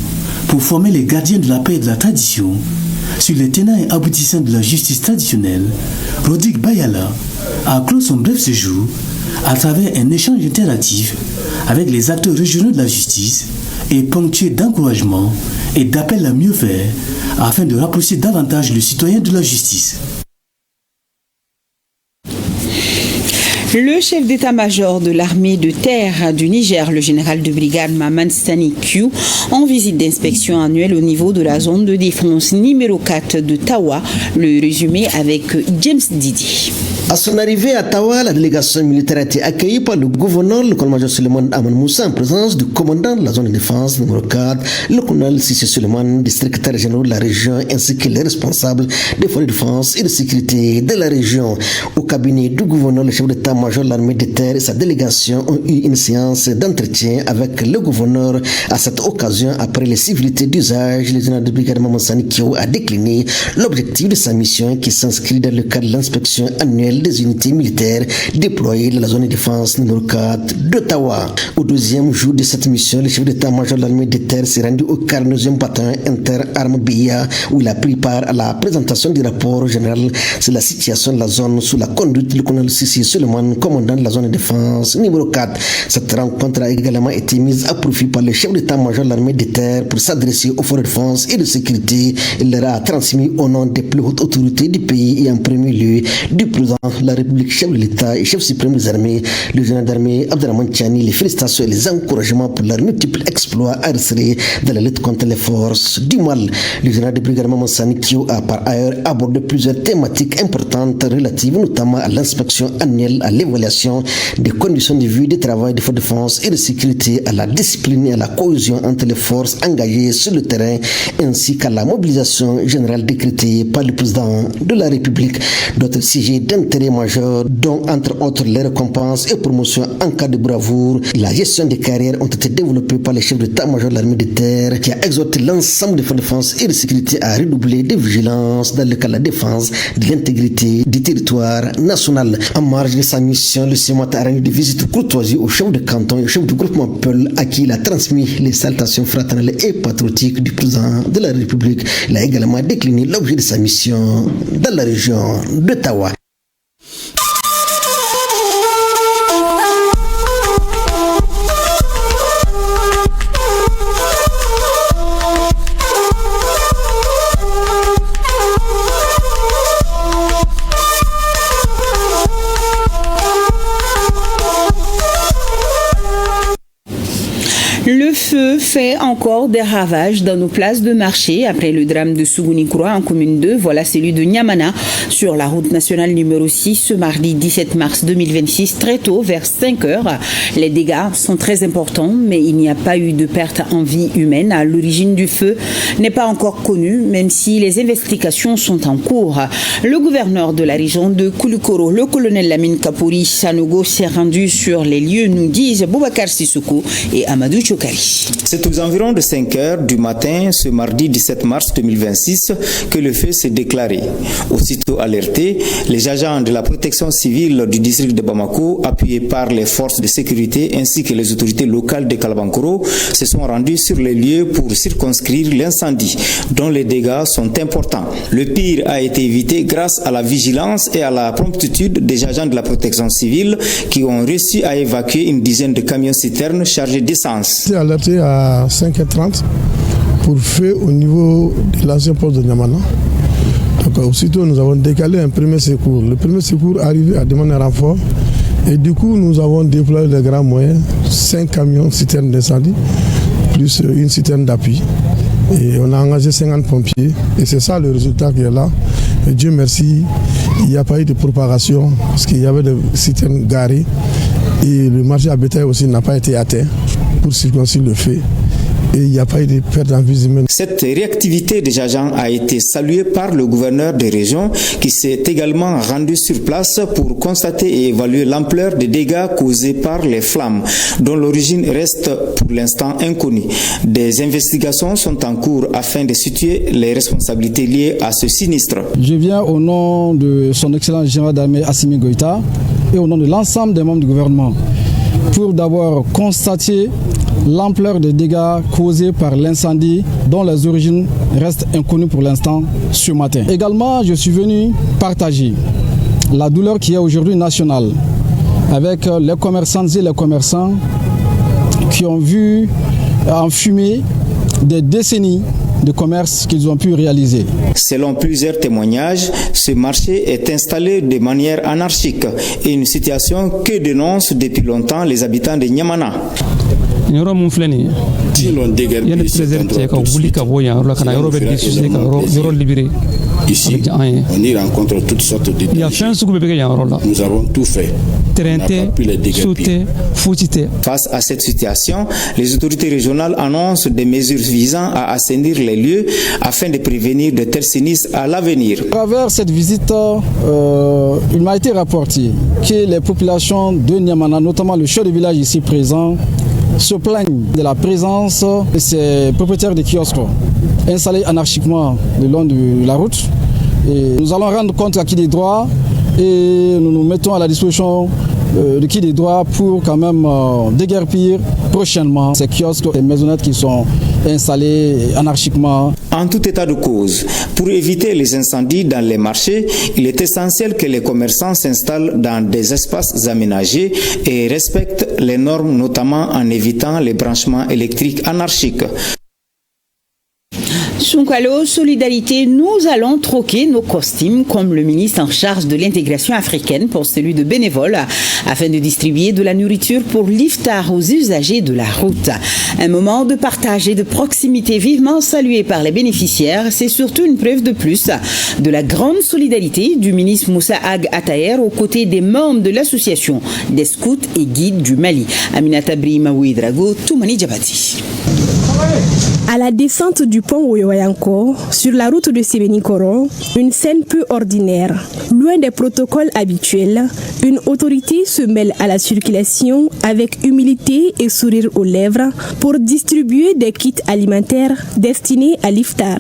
pour former les gardiens de la paix et de la tradition sur les tenants et aboutissants de la justice traditionnelle, Rodrigue Bayala a clos son bref séjour à travers un échange interactif avec les acteurs régionaux de la justice et ponctué d'encouragement et d'appels à mieux faire afin de rapprocher davantage le citoyen de la justice. Le chef d'état-major de l'armée de terre du Niger, le général de brigade Maman Stani Q, en visite d'inspection annuelle au niveau de la zone de défense numéro 4 de Tawa. Le résumé avec James Didi. À son arrivée à Tawa, la délégation militaire a été accueillie par le gouverneur, le colonel-major Suleiman Aman Moussa, en présence du commandant de la zone de défense numéro 4, le colonel Sissé Suleiman, district régional de la région, ainsi que les responsables des forces de défense et de sécurité de la région. Au cabinet du gouverneur, le chef d'état-major de l'armée de terre et sa délégation ont eu une séance d'entretien avec le gouverneur. À cette occasion, après les civilités d'usage, le général de brigade Maman Sani Kio a décliné l'objectif de sa mission qui s'inscrit dans le cadre de l'inspection annuelle des unités militaires déployées dans la zone de défense numéro 4 d'Ottawa. Au deuxième jour de cette mission, le chef d'état-major de l'armée de terre s'est rendu au 49e bataillon inter-armes BIA où il a pris part à la présentation du rapport général sur la situation de la zone sous la conduite du colonel Sissi Suleiman, commandant de la zone de défense numéro 4. Cette rencontre a également été mise à profit par le chef d'état-major de l'armée de terre pour s'adresser aux forces de défense et de sécurité. Il leur a transmis au nom des plus hautes autorités du pays et en premier lieu du président de la République, chef de l'État et chef suprême des armées, le général d'armée Abdelrahman Tchani, les félicitations et les encouragements pour leurs multiples exploits enregistrés dans la lutte contre les forces du mal. Le général de brigade Maman Sani Kio a par ailleurs abordé plusieurs thématiques importantes relatives notamment à l'inspection annuelle, à l'évaluation des conditions de vie, de travail des forces de défense et de sécurité, à la discipline et à la cohésion entre les forces engagées sur le terrain, ainsi qu'à la mobilisation générale décrétée par le président de la République. D'autres sujets d'intérêt majeur, dont entre autres les récompenses et promotions en cas de bravoure, la gestion des carrières ont été développées par les chefs d'état-major de l'armée de terre, qui a exhorté l'ensemble des forces de défense et de sécurité à redoubler de vigilance dans le cadre de la défense de l'intégrité du territoire national. En marge de sa mission, le CEMAT a rendu des visites courtoisies au chef de canton et au chef du groupement Peul, à qui il a transmis les salutations fraternelles et patriotiques du président de la République. Il a également décliné l'objet de sa mission dans la région d'Ottawa. feu fait encore des ravages dans nos places de marché. Après le drame de Sougouni-Koura en commune 2, voilà celui de Niamana sur la route nationale numéro 6 ce mardi 17 mars 2026, très tôt vers 5 heures. Les dégâts sont très importants, mais il n'y a pas eu de perte en vie humaine. L'origine du feu n'est pas encore connue, même si les investigations sont en cours. Le gouverneur de la région de Koulikoro, le colonel Lamine Kapouri Sanogo, s'est rendu sur les lieux, nous disent Boubacar Sissoko et Amadou Chokari. C'est aux environs de 5 heures du matin, ce mardi 17 mars 2026, que le feu s'est déclaré. Aussitôt alertés, les agents de la protection civile du district de Bamako, appuyés par les forces de sécurité ainsi que les autorités locales de Kalabankoro, se sont rendus sur les lieux pour circonscrire l'incendie, dont les dégâts sont importants. Le pire a été évité grâce à la vigilance et à la promptitude des agents de la protection civile qui ont réussi à évacuer une dizaine de camions-citernes chargés d'essence. J'ai alerté à 5h30 pour feu au niveau de l'ancien poste de Niamana. Donc aussitôt nous avons décalé un premier secours. Le premier secours arrivé à demander un renfort et du coup nous avons déployé les grands moyens, 5 camions-citernes d'incendie plus une citerne d'appui. Et on a engagé 50 pompiers et c'est ça le résultat qui est là. Et Dieu merci, il n'y a pas eu de propagation parce qu'il y avait des citernes garées et le marché à bétail aussi n'a pas été atteint pour circonscrire le feu. Et il n'y a pas eu de perte en vie humaine. Cette réactivité des agents a été saluée par le gouverneur des régions qui s'est également rendu sur place pour constater et évaluer l'ampleur des dégâts causés par les flammes, dont l'origine reste pour l'instant inconnue. Des investigations sont en cours afin de situer les responsabilités liées à ce sinistre. Je viens au nom de son excellence général d'armée Assimi Goïta et au nom de l'ensemble des membres du gouvernement pour d'abord constater l'ampleur des dégâts causés par l'incendie dont les origines restent inconnues pour l'instant ce matin. Également, je suis venu partager la douleur qui est aujourd'hui nationale avec les commerçantes et les commerçants qui ont vu en fumée des décennies de commerce qu'ils ont pu réaliser. Selon plusieurs témoignages, ce marché est installé de manière anarchique et une situation que dénoncent depuis longtemps les habitants de Niamana. Ici, on y rencontre toutes sortes de dangers. Nous avons tout fait. Face à cette situation, les autorités régionales annoncent des mesures visant à assainir les lieux afin de prévenir de tels sinistres à l'avenir. À travers cette visite, il m'a été rapporté que les populations de Niamana, notamment le chef de village ici présent, se plaignent de la présence de ces propriétaires de kiosques installés anarchiquement le long de la route. Et nous allons rendre compte à qui des droits et nous nous mettons à la disposition de qui des droits pour quand même déguerpir prochainement ces kiosques et maisonnettes qui sont installées anarchiquement. En tout état de cause, pour éviter les incendies dans les marchés, il est essentiel que les commerçants s'installent dans des espaces aménagés et respectent les normes, notamment en évitant les branchements électriques anarchiques. Sunkalo, solidarité, nous allons troquer nos costumes comme le ministre en charge de l'intégration africaine pour celui de bénévoles afin de distribuer de la nourriture pour l'iftar aux usagers de la route. Un moment de partage et de proximité vivement salué par les bénéficiaires, c'est surtout une preuve de plus de la grande solidarité du ministre Moussa Ag Ataher aux côtés des membres de l'association des scouts et guides du Mali. Aminata Brimaoui Drago, Toumani Djabati. À la descente du pont Oyoyanko, sur la route de Sévénikoro, une scène peu ordinaire. Loin des protocoles habituels, une autorité se mêle à la circulation avec humilité et sourire aux lèvres pour distribuer des kits alimentaires destinés à l'iftar.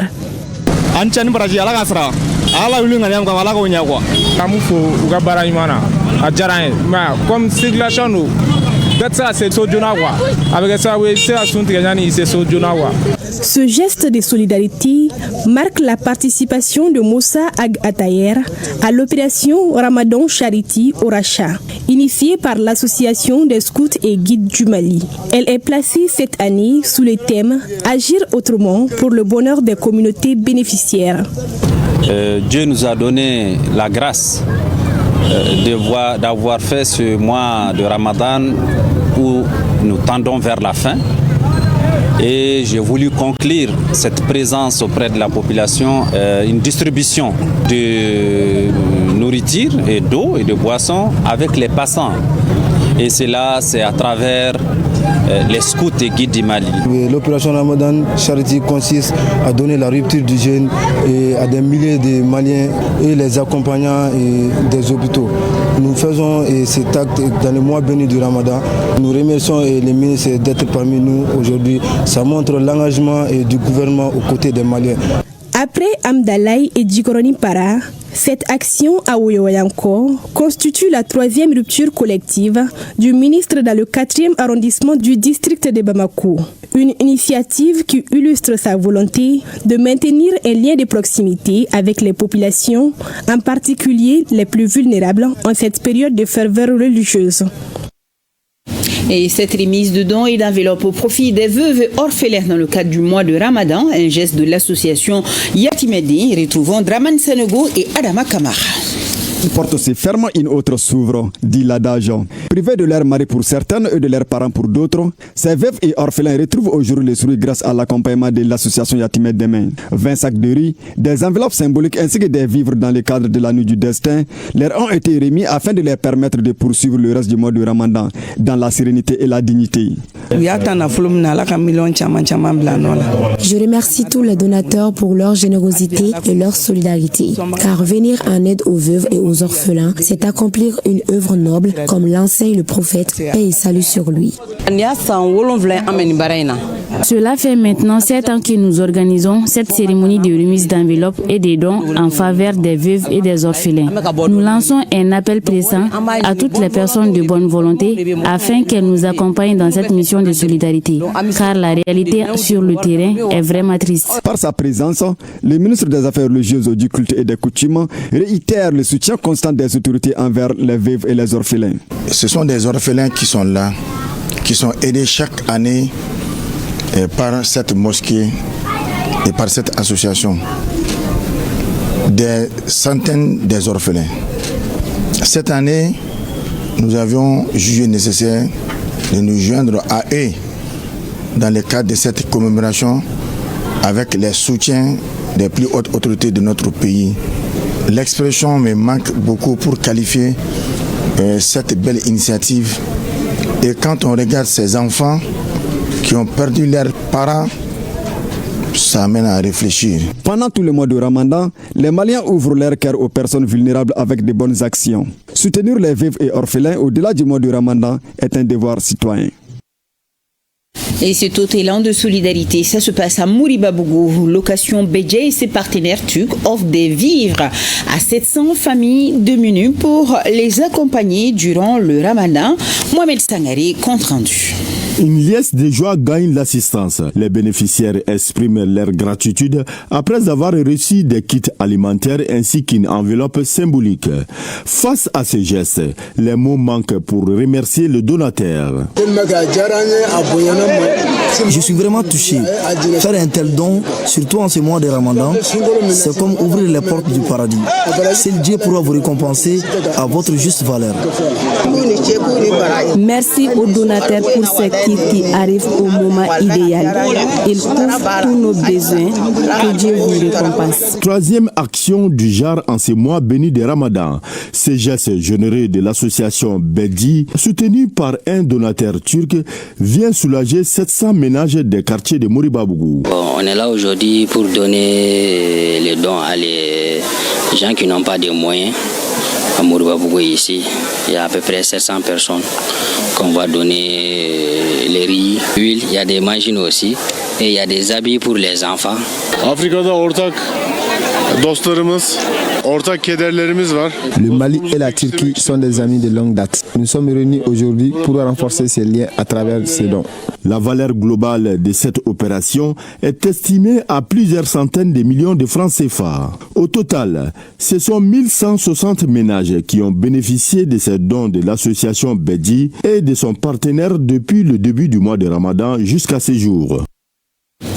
Ce geste de solidarité marque la participation de Moussa Ag Ataher à l'opération Ramadan Charity au Racha, initiée par l'association des scouts et guides du Mali. Elle est placée cette année sous le thème Agir autrement pour le bonheur des communautés bénéficiaires. Dieu nous a donné la grâce d'avoir fait ce mois de Ramadan où nous tendons vers la fin. Et j'ai voulu conclure cette présence auprès de la population, une distribution de nourriture et d'eau et de boissons avec les passants. Et cela, c'est à travers les scouts et guides du Mali. L'opération Ramadan Charity consiste à donner la rupture du jeûne à des milliers de Maliens et les accompagnants des hôpitaux. Nous faisons cet acte dans le mois béni du Ramadan. Nous remercions les ministres d'être parmi nous aujourd'hui. Ça montre l'engagement du gouvernement aux côtés des Maliens. Après Amdalaï et Djikoroni Para, cette action à Oyoyanko constitue la 3e rupture collective du ministre dans le 4e arrondissement du district de Bamako. Une initiative qui illustre sa volonté de maintenir un lien de proximité avec les populations, en particulier les plus vulnérables en cette période de ferveur religieuse. Et cette remise de dons et d'enveloppes au profit des veuves orphelins dans le cadre du mois de Ramadan, un geste de l'association Yatimedi. Retrouvons Draman Senego et Adama Kamara. Une porte se ferme, une autre s'ouvre, dit l'adage. Privés de leur mari pour certaines et de leurs parents pour d'autres, ces veuves et orphelins retrouvent aujourd'hui les fruits grâce à l'accompagnement de l'association Yatimed Demain. 20 sacs de riz, des enveloppes symboliques ainsi que des vivres dans le cadre de la nuit du destin leur ont été remis afin de leur permettre de poursuivre le reste du mois de Ramadan dans la sérénité et la dignité. Je remercie tous les donateurs pour leur générosité et leur solidarité, car venir en aide aux veuves et aux orphelins, c'est accomplir une œuvre noble, comme l'enseigne le prophète, paix et salut sur lui. Cela fait maintenant 7 ans que nous organisons cette cérémonie de remise d'enveloppes et de dons en faveur des veuves et des orphelins. Nous lançons un appel pressant à toutes les personnes de bonne volonté afin qu'elles nous accompagnent dans cette mission de solidarité, car la réalité sur le terrain est vraiment triste. Par sa présence, le ministre des Affaires religieuses, du culte et des coutumes réitère le soutien constant des autorités envers les veuves et les orphelins. Ce sont des orphelins qui sont là, qui sont aidés chaque année par cette mosquée et par cette association. Des centaines des orphelins. Cette année, nous avions jugé nécessaire de nous joindre à eux dans le cadre de cette commémoration avec les soutiens des plus hautes autorités de notre pays. L'expression me manque beaucoup pour qualifier cette belle initiative. Et quand on regarde ces enfants qui ont perdu leurs parents, ça amène à réfléchir. Pendant tout le mois de Ramadan, les Maliens ouvrent leur cœur aux personnes vulnérables avec de bonnes actions. Soutenir les veuves et orphelins au-delà du mois de Ramadan est un devoir citoyen. Et cet autre élan de solidarité, ça se passe à Mouribabougou. Location Bédjé et ses partenaires turcs offrent des vivres à 700 familles démunies pour les accompagner durant le Ramadan. Mohamed Sangari, compte rendu. Une liesse de joie gagne l'assistance. Les bénéficiaires expriment leur gratitude après avoir reçu des kits alimentaires ainsi qu'une enveloppe symbolique. Face à ces gestes, les mots manquent pour remercier le donateur. Je suis vraiment touché. Faire un tel don, surtout en ce mois de Ramadan, c'est comme ouvrir les portes du paradis. Seul Dieu pourra vous récompenser à votre juste valeur. Merci aux donateurs pour ces kits qui arrivent au moment idéal. Ils couvrent tous nos besoins. Que Dieu vous récompense. Troisième action du genre en ce mois béni de Ramadan. Ces gestes généreux de l'association Bedi, soutenu par un donateur turc, vient soulager 700 ménages des quartiers de Mouribabougou. On est là aujourd'hui pour donner les dons à les gens qui n'ont pas de moyens. À Mouribabougou ici, il y a à peu près 700 personnes qu'on va donner les riz, l'huile, il y a des machines aussi et il y a des habits pour les enfants. Le Mali et la Turquie sont des amis de longue date. Nous sommes réunis aujourd'hui pour renforcer ces liens à travers ces dons. La valeur globale de cette opération est estimée à plusieurs centaines de millions de francs CFA. Au total, ce sont 1160 ménages qui ont bénéficié de ces dons de l'association Bedi et de son partenaire depuis le début du mois de Ramadan jusqu'à ce jour.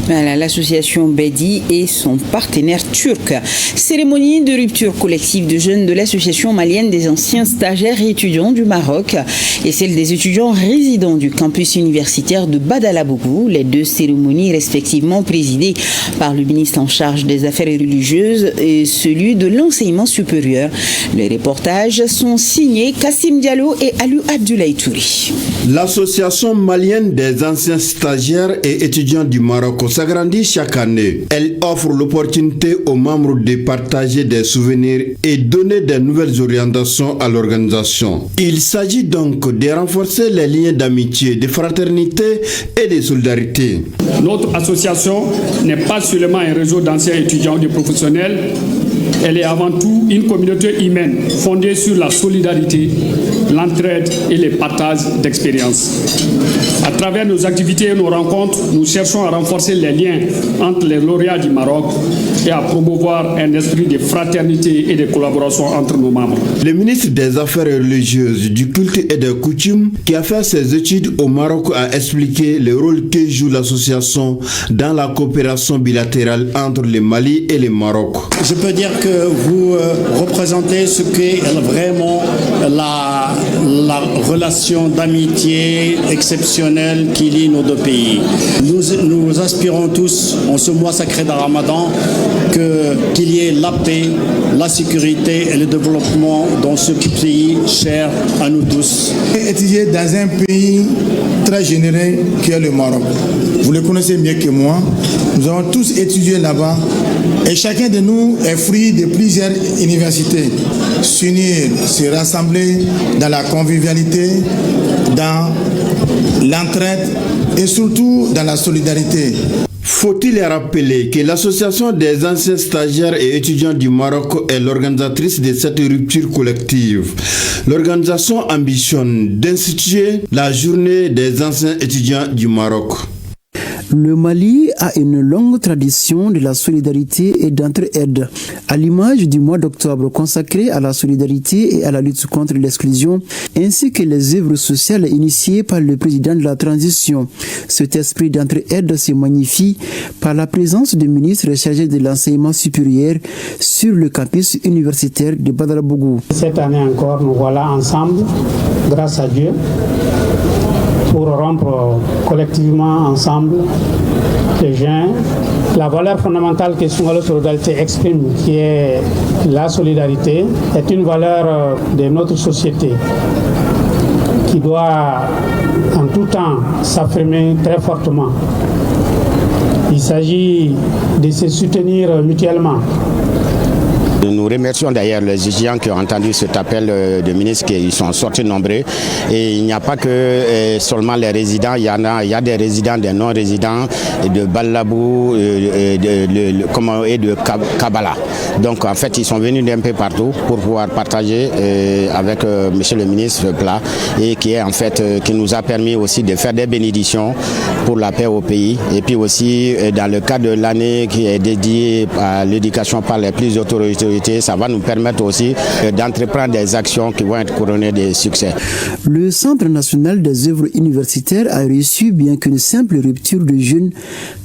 Voilà, l'association Bedi et son partenaire turc. Cérémonie de rupture collective de jeunes de l'association malienne des anciens stagiaires et étudiants du Maroc. et celle des étudiants résidents du campus universitaire de Badalabougou. Les deux cérémonies respectivement présidées par le ministre en charge des Affaires religieuses et celui de l'enseignement supérieur. Les reportages sont signés Kassim Diallo et Alou Abdoulaye Touri. L'association malienne des anciens stagiaires et étudiants du Maroc s'agrandit chaque année. Elle offre l'opportunité aux membres de partager des souvenirs et donner de nouvelles orientations à l'organisation. Il s'agit donc de renforcer les liens d'amitié, de fraternité et de solidarité. Notre association n'est pas seulement un réseau d'anciens étudiants et professionnels, elle est avant tout une communauté humaine fondée sur la solidarité, l'entraide et les partages d'expériences. À travers nos activités et nos rencontres, nous cherchons à renforcer les liens entre les lauréats du Maroc et à promouvoir un esprit de fraternité et de collaboration entre nos membres. Le ministre des Affaires religieuses, du culte et des coutumes, qui a fait ses études au Maroc, a expliqué le rôle que joue l'association dans la coopération bilatérale entre le Mali et le Maroc. Je peux dire que vous représentez ce qu'est vraiment la relation d'amitié exceptionnelle qui lie nos deux pays. Nous aspirons tous, en ce mois sacré de Ramadan, qu'il y ait la paix, la sécurité et le développement dans ce pays cher à nous tous. Étudier dans un pays très généreux qui est le Maroc. Vous le connaissez mieux que moi. Nous avons tous étudié là-bas et chacun de nous est fruit de plusieurs universités. S'unir, se rassembler dans la convivialité, dans l'entraide et surtout dans la solidarité. Faut-il rappeler que l'association des anciens stagiaires et étudiants du Maroc est l'organisatrice de cette rupture collective. L'organisation ambitionne d'instituer la journée des anciens étudiants du Maroc. Le Mali a une longue tradition de la solidarité et d'entraide. À l'image du mois d'octobre consacré à la solidarité et à la lutte contre l'exclusion, ainsi que les œuvres sociales initiées par le président de la transition. Cet esprit d'entraide se magnifie par la présence du ministre chargé de l'enseignement supérieur sur le campus universitaire de Badalabougou. Cette année encore, nous voilà ensemble, grâce à Dieu, pour rompre collectivement ensemble les gens. La valeur fondamentale que Sungalo Solidarité exprime, qui est la solidarité, est une valeur de notre société qui doit en tout temps s'affirmer très fortement. Il s'agit de se soutenir mutuellement. Nous remercions d'ailleurs les étudiants qui ont entendu cet appel de ministre, qui sont sortis nombreux. Et il n'y a pas que seulement les résidents, il y a des résidents, des non-résidents de Badalabou et de Kabala. Donc en fait, ils sont venus d'un peu partout pour pouvoir partager avec monsieur le ministre Plat, et qui nous a permis aussi de faire des bénédictions pour la paix au pays. Et puis aussi dans le cadre de l'année qui est dédiée à l'éducation par les plus autorités, ça va nous permettre aussi d'entreprendre des actions qui vont être couronnées de succès. Le Centre national des œuvres universitaires a reçu bien qu'une simple rupture de jeunes,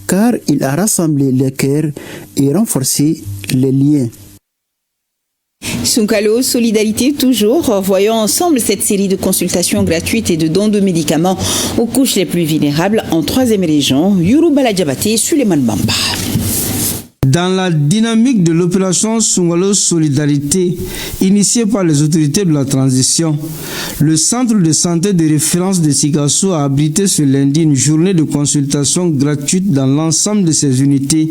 car il a rassemblé les cœurs et renforcé les liens. Sungalo Solidarité toujours. Voyons ensemble cette série de consultations gratuites et de dons de médicaments aux couches les plus vulnérables en 3e région. Yourou Baladjabate, Suleiman Bamba. Dans la dynamique de l'opération Sungalo Solidarité, initiée par les autorités de la transition, le centre de santé de référence de Sikasso a abrité ce lundi une journée de consultation gratuite dans l'ensemble de ses unités,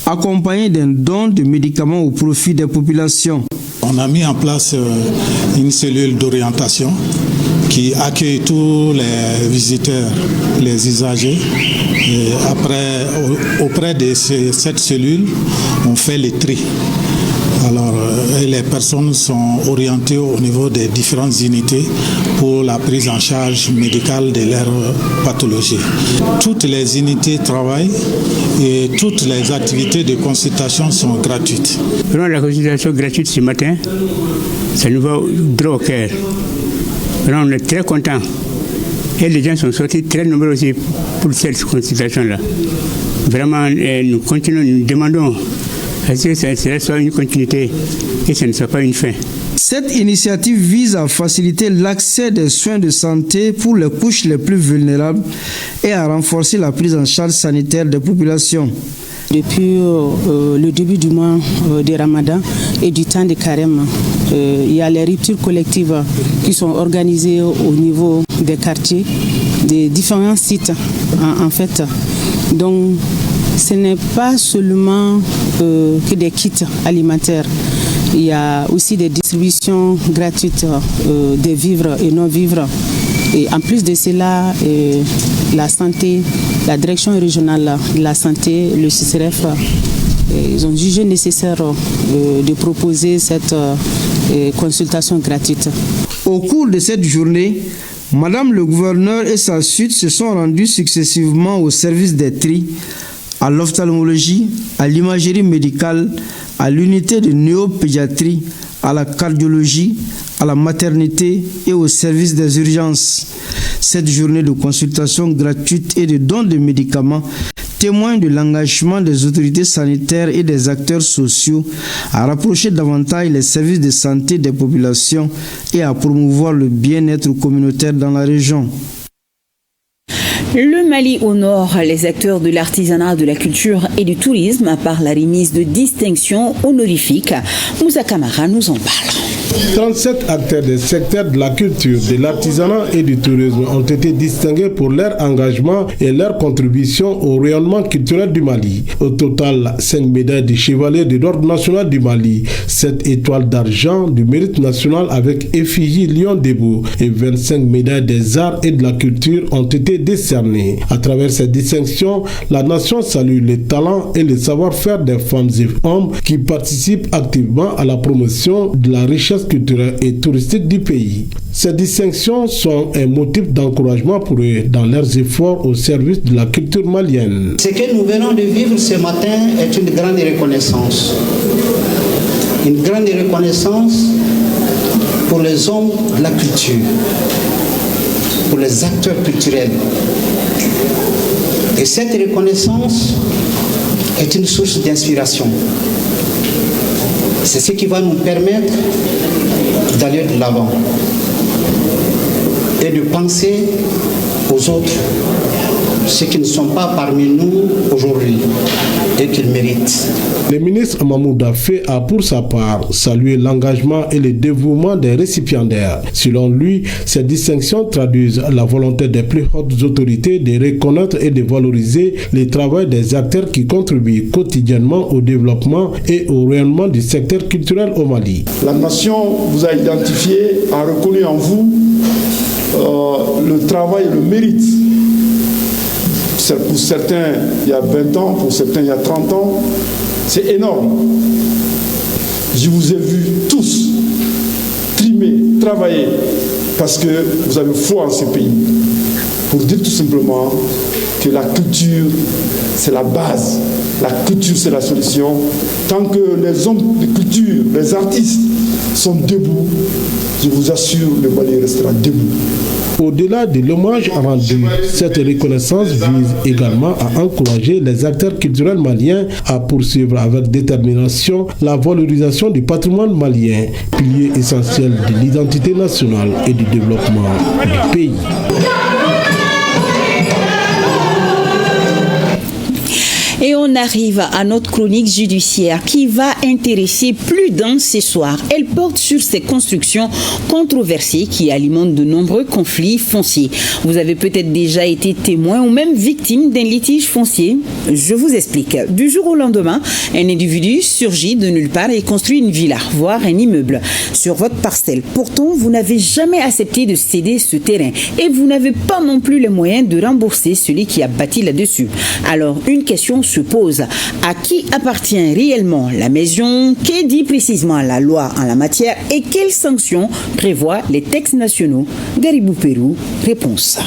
accompagnée d'un don de médicaments au profit des populations. On a mis en place une cellule d'orientation qui accueille tous les visiteurs, les usagers. Et après, auprès de cette cellule, on fait le tri. Alors, les personnes sont orientées au niveau des différentes unités pour la prise en charge médicale de leur pathologie. Toutes les unités travaillent et toutes les activités de consultation sont gratuites. Prenons la consultation gratuite ce matin, ça nous va droit au cœur. On est très contents. Et les gens sont sortis très nombreux aussi pour cette consultation-là. Vraiment, nous continuons, nous demandons à ce que ça soit une continuité et que ce ne soit pas une fin. Cette initiative vise à faciliter l'accès des soins de santé pour les couches les plus vulnérables et à renforcer la prise en charge sanitaire des populations. Depuis le début du mois de Ramadan et du temps de carême, il y a les ruptures collectives qui sont organisées au niveau des quartiers, des différents sites en fait. Donc ce n'est pas seulement que des kits alimentaires. Il y a aussi des distributions gratuites des vivres et non-vivres. Et en plus de cela, la santé, la direction régionale de la santé, le CCRF, ils ont jugé nécessaire de proposer cette consultation gratuite. Au cours de cette journée, Madame le gouverneur et sa suite se sont rendus successivement au service des tri, à l'ophtalmologie, à l'imagerie médicale, à l'unité de néopédiatrie, à la cardiologie, à la maternité et au service des urgences. Cette journée de consultation gratuite et de dons de médicaments témoigne de l'engagement des autorités sanitaires et des acteurs sociaux à rapprocher davantage les services de santé des populations et à promouvoir le bien-être communautaire dans la région. Le Mali honore les acteurs de l'artisanat, de la culture et du tourisme par la remise de distinctions honorifiques. Moussa Kamara nous en parle. 37 acteurs des secteurs de la culture, de l'artisanat et du tourisme ont été distingués pour leur engagement et leur contribution au rayonnement culturel du Mali. Au total, 5 médailles de chevalier de l'Ordre national du Mali, 7 étoiles d'argent du mérite national avec effigie Lion debout et 25 médailles des arts et de la culture ont été décernées. À travers ces distinctions, la nation salue les talents et le savoir-faire des femmes et hommes qui participent activement à la promotion de la richesse culturelle et touristique du pays. Ces distinctions sont un motif d'encouragement pour eux dans leurs efforts au service de la culture malienne. Ce que nous venons de vivre ce matin est une grande reconnaissance. Une grande reconnaissance pour les hommes de la culture, pour les acteurs culturels. Et cette reconnaissance est une source d'inspiration. C'est ce qui va nous permettre d'aller de l'avant et de penser aux autres, ceux qui ne sont pas parmi nous aujourd'hui et qu'ils méritent. Le ministre Mahmoud Affé a pour sa part salué l'engagement et le dévouement des récipiendaires. Selon lui, ces distinctions traduisent la volonté des plus hautes autorités de reconnaître et de valoriser le travail des acteurs qui contribuent quotidiennement au développement et au rayonnement du secteur culturel au Mali. La nation vous a identifié, a reconnu en vous le travail et le mérite. Pour certains, il y a 20 ans, pour certains, il y a 30 ans. C'est énorme. Je vous ai vus tous trimer, travailler, parce que vous avez foi en ce pays. Pour dire tout simplement que la culture, c'est la base. La culture, c'est la solution. Tant que les hommes de culture, les artistes sont debout, je vous assure, le Mali restera debout. Au-delà de l'hommage rendu, cette reconnaissance vise également à encourager les acteurs culturels maliens à poursuivre avec détermination la valorisation du patrimoine malien, pilier essentiel de l'identité nationale et du développement du pays. Et on arrive à notre chronique judiciaire qui va intéresser plus d'un ce soir. Elle porte sur ces constructions controversées qui alimentent de nombreux conflits fonciers. Vous avez peut-être déjà été témoin ou même victime d'un litige foncier. Je vous explique. Du jour au lendemain, un individu surgit de nulle part et construit une villa, voire un immeuble, sur votre parcelle. Pourtant, vous n'avez jamais accepté de céder ce terrain et vous n'avez pas non plus les moyens de rembourser celui qui a bâti là-dessus. Alors, une question se pose. À qui appartient réellement la maison? Que dit précisément la loi en la matière et quelles sanctions prévoient les textes nationaux? Garibou Pérou, réponse.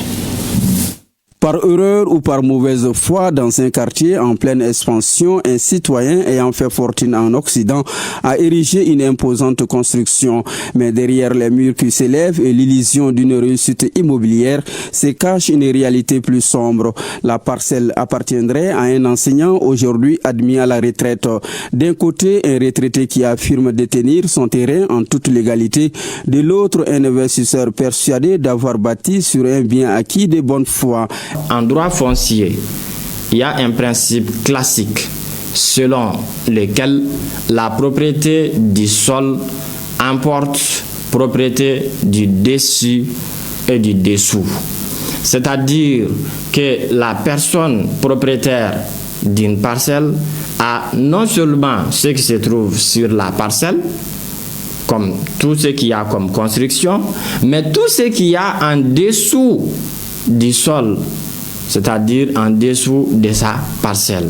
Par erreur ou par mauvaise foi, dans un quartier en pleine expansion, un citoyen ayant fait fortune en Occident a érigé une imposante construction. Mais derrière les murs qui s'élèvent et l'illusion d'une réussite immobilière se cache une réalité plus sombre. La parcelle appartiendrait à un enseignant aujourd'hui admis à la retraite. D'un côté, un retraité qui affirme détenir son terrain en toute légalité. De l'autre, un investisseur persuadé d'avoir bâti sur un bien acquis de bonne foi. En droit foncier, il y a un principe classique selon lequel la propriété du sol emporte propriété du dessus et du dessous. C'est-à-dire que la personne propriétaire d'une parcelle a non seulement ce qui se trouve sur la parcelle, comme tout ce qu'il y a comme construction, mais tout ce qu'il y a en dessous du sol, c'est-à-dire en dessous de sa parcelle.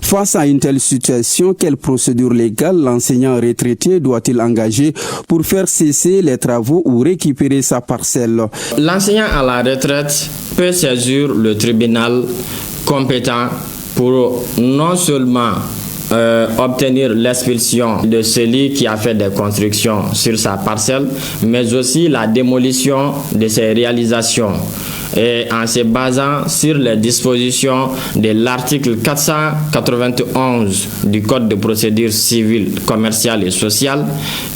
Face à une telle situation, quelle procédure légale l'enseignant retraité doit-il engager pour faire cesser les travaux ou récupérer sa parcelle? L'enseignant à la retraite peut saisir le tribunal compétent pour non seulement obtenir l'expulsion de celui qui a fait des constructions sur sa parcelle, mais aussi la démolition de ses réalisations. Et en se basant sur les dispositions de l'article 491 du Code de procédure civile, commerciale et sociale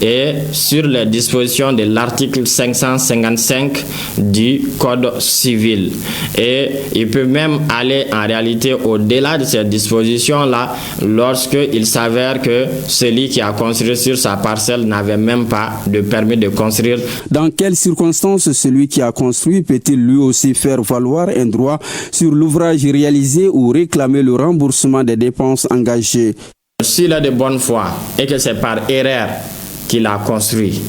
et sur les dispositions de l'article 555 du Code civil. Et il peut même aller en réalité au-delà de ces dispositions-là lorsqu'il s'avère que celui qui a construit sur sa parcelle n'avait même pas de permis de construire. Dans quelles circonstances celui qui a construit peut-il lui aussi faire valoir un droit sur l'ouvrage réalisé ou réclamer le remboursement des dépenses engagées? S'il est de bonne foi et que c'est par erreur qu'il a construit,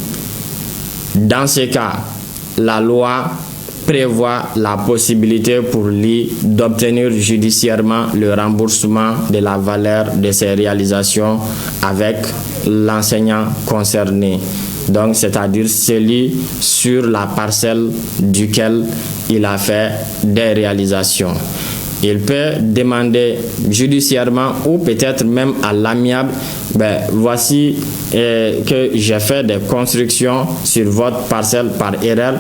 dans ce cas, la loi prévoit la possibilité pour lui d'obtenir judiciairement le remboursement de la valeur de ses réalisations avec l'enseignant concerné. Donc, c'est-à-dire celui sur la parcelle duquel il a fait des réalisations. Il peut demander judiciairement ou peut-être même à l'amiable, voici que j'ai fait des constructions sur votre parcelle par erreur.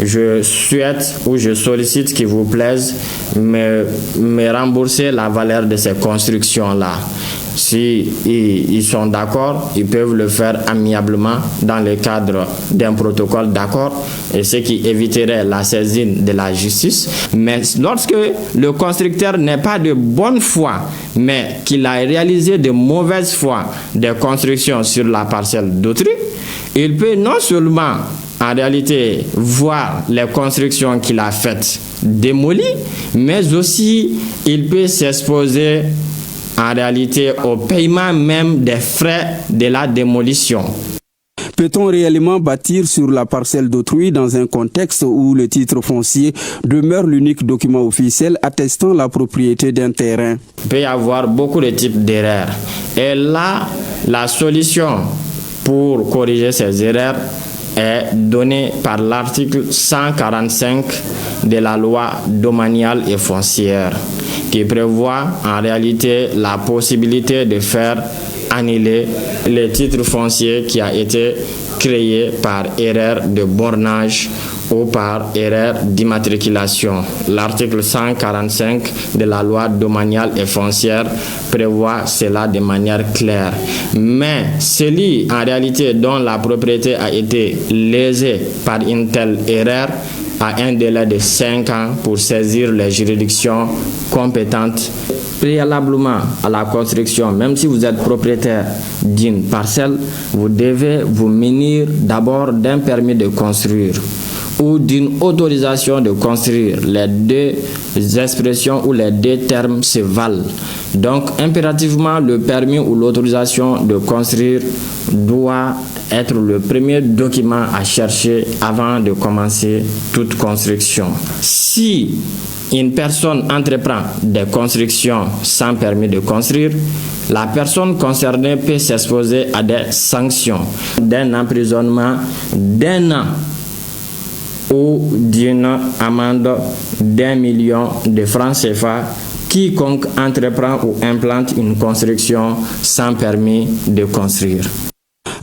Je souhaite ou je sollicite qu'il vous plaise me rembourser la valeur de ces constructions-là. Si ils sont d'accord, ils peuvent le faire amiablement dans le cadre d'un protocole d'accord, et ce qui éviterait la saisine de la justice. Mais lorsque le constructeur n'est pas de bonne foi, mais qu'il a réalisé de mauvaise foi des constructions sur la parcelle d'autrui, il peut non seulement en réalité voir les constructions qu'il a faites démolies, mais aussi il peut s'exposer en réalité au paiement même des frais de la démolition. Peut-on réellement bâtir sur la parcelle d'autrui dans un contexte où le titre foncier demeure l'unique document officiel attestant la propriété d'un terrain? Il peut y avoir beaucoup de types d'erreurs. Et là, la solution pour corriger ces erreurs est donnée par l'article 145 de la loi domaniale et foncière, qui prévoit en réalité la possibilité de faire annuler le titre foncier qui a été créé par erreur de bornage ou par erreur d'immatriculation. L'article 145 de la loi domaniale et foncière prévoit cela de manière claire. Mais celui en réalité dont la propriété a été lésée par une telle erreur a un délai de 5 ans pour saisir les juridictions compétentes. Préalablement à la construction, même si vous êtes propriétaire d'une parcelle, vous devez vous munir d'abord d'un permis de construire ou d'une autorisation de construire. Les deux expressions ou les deux termes se valent. Donc, impérativement, le permis ou l'autorisation de construire doit être le premier document à chercher avant de commencer toute construction. Si une personne entreprend des constructions sans permis de construire, la personne concernée peut s'exposer à des sanctions d'un emprisonnement d'1 an ou d'une amende d'1 million de francs CFA quiconque entreprend ou implante une construction sans permis de construire.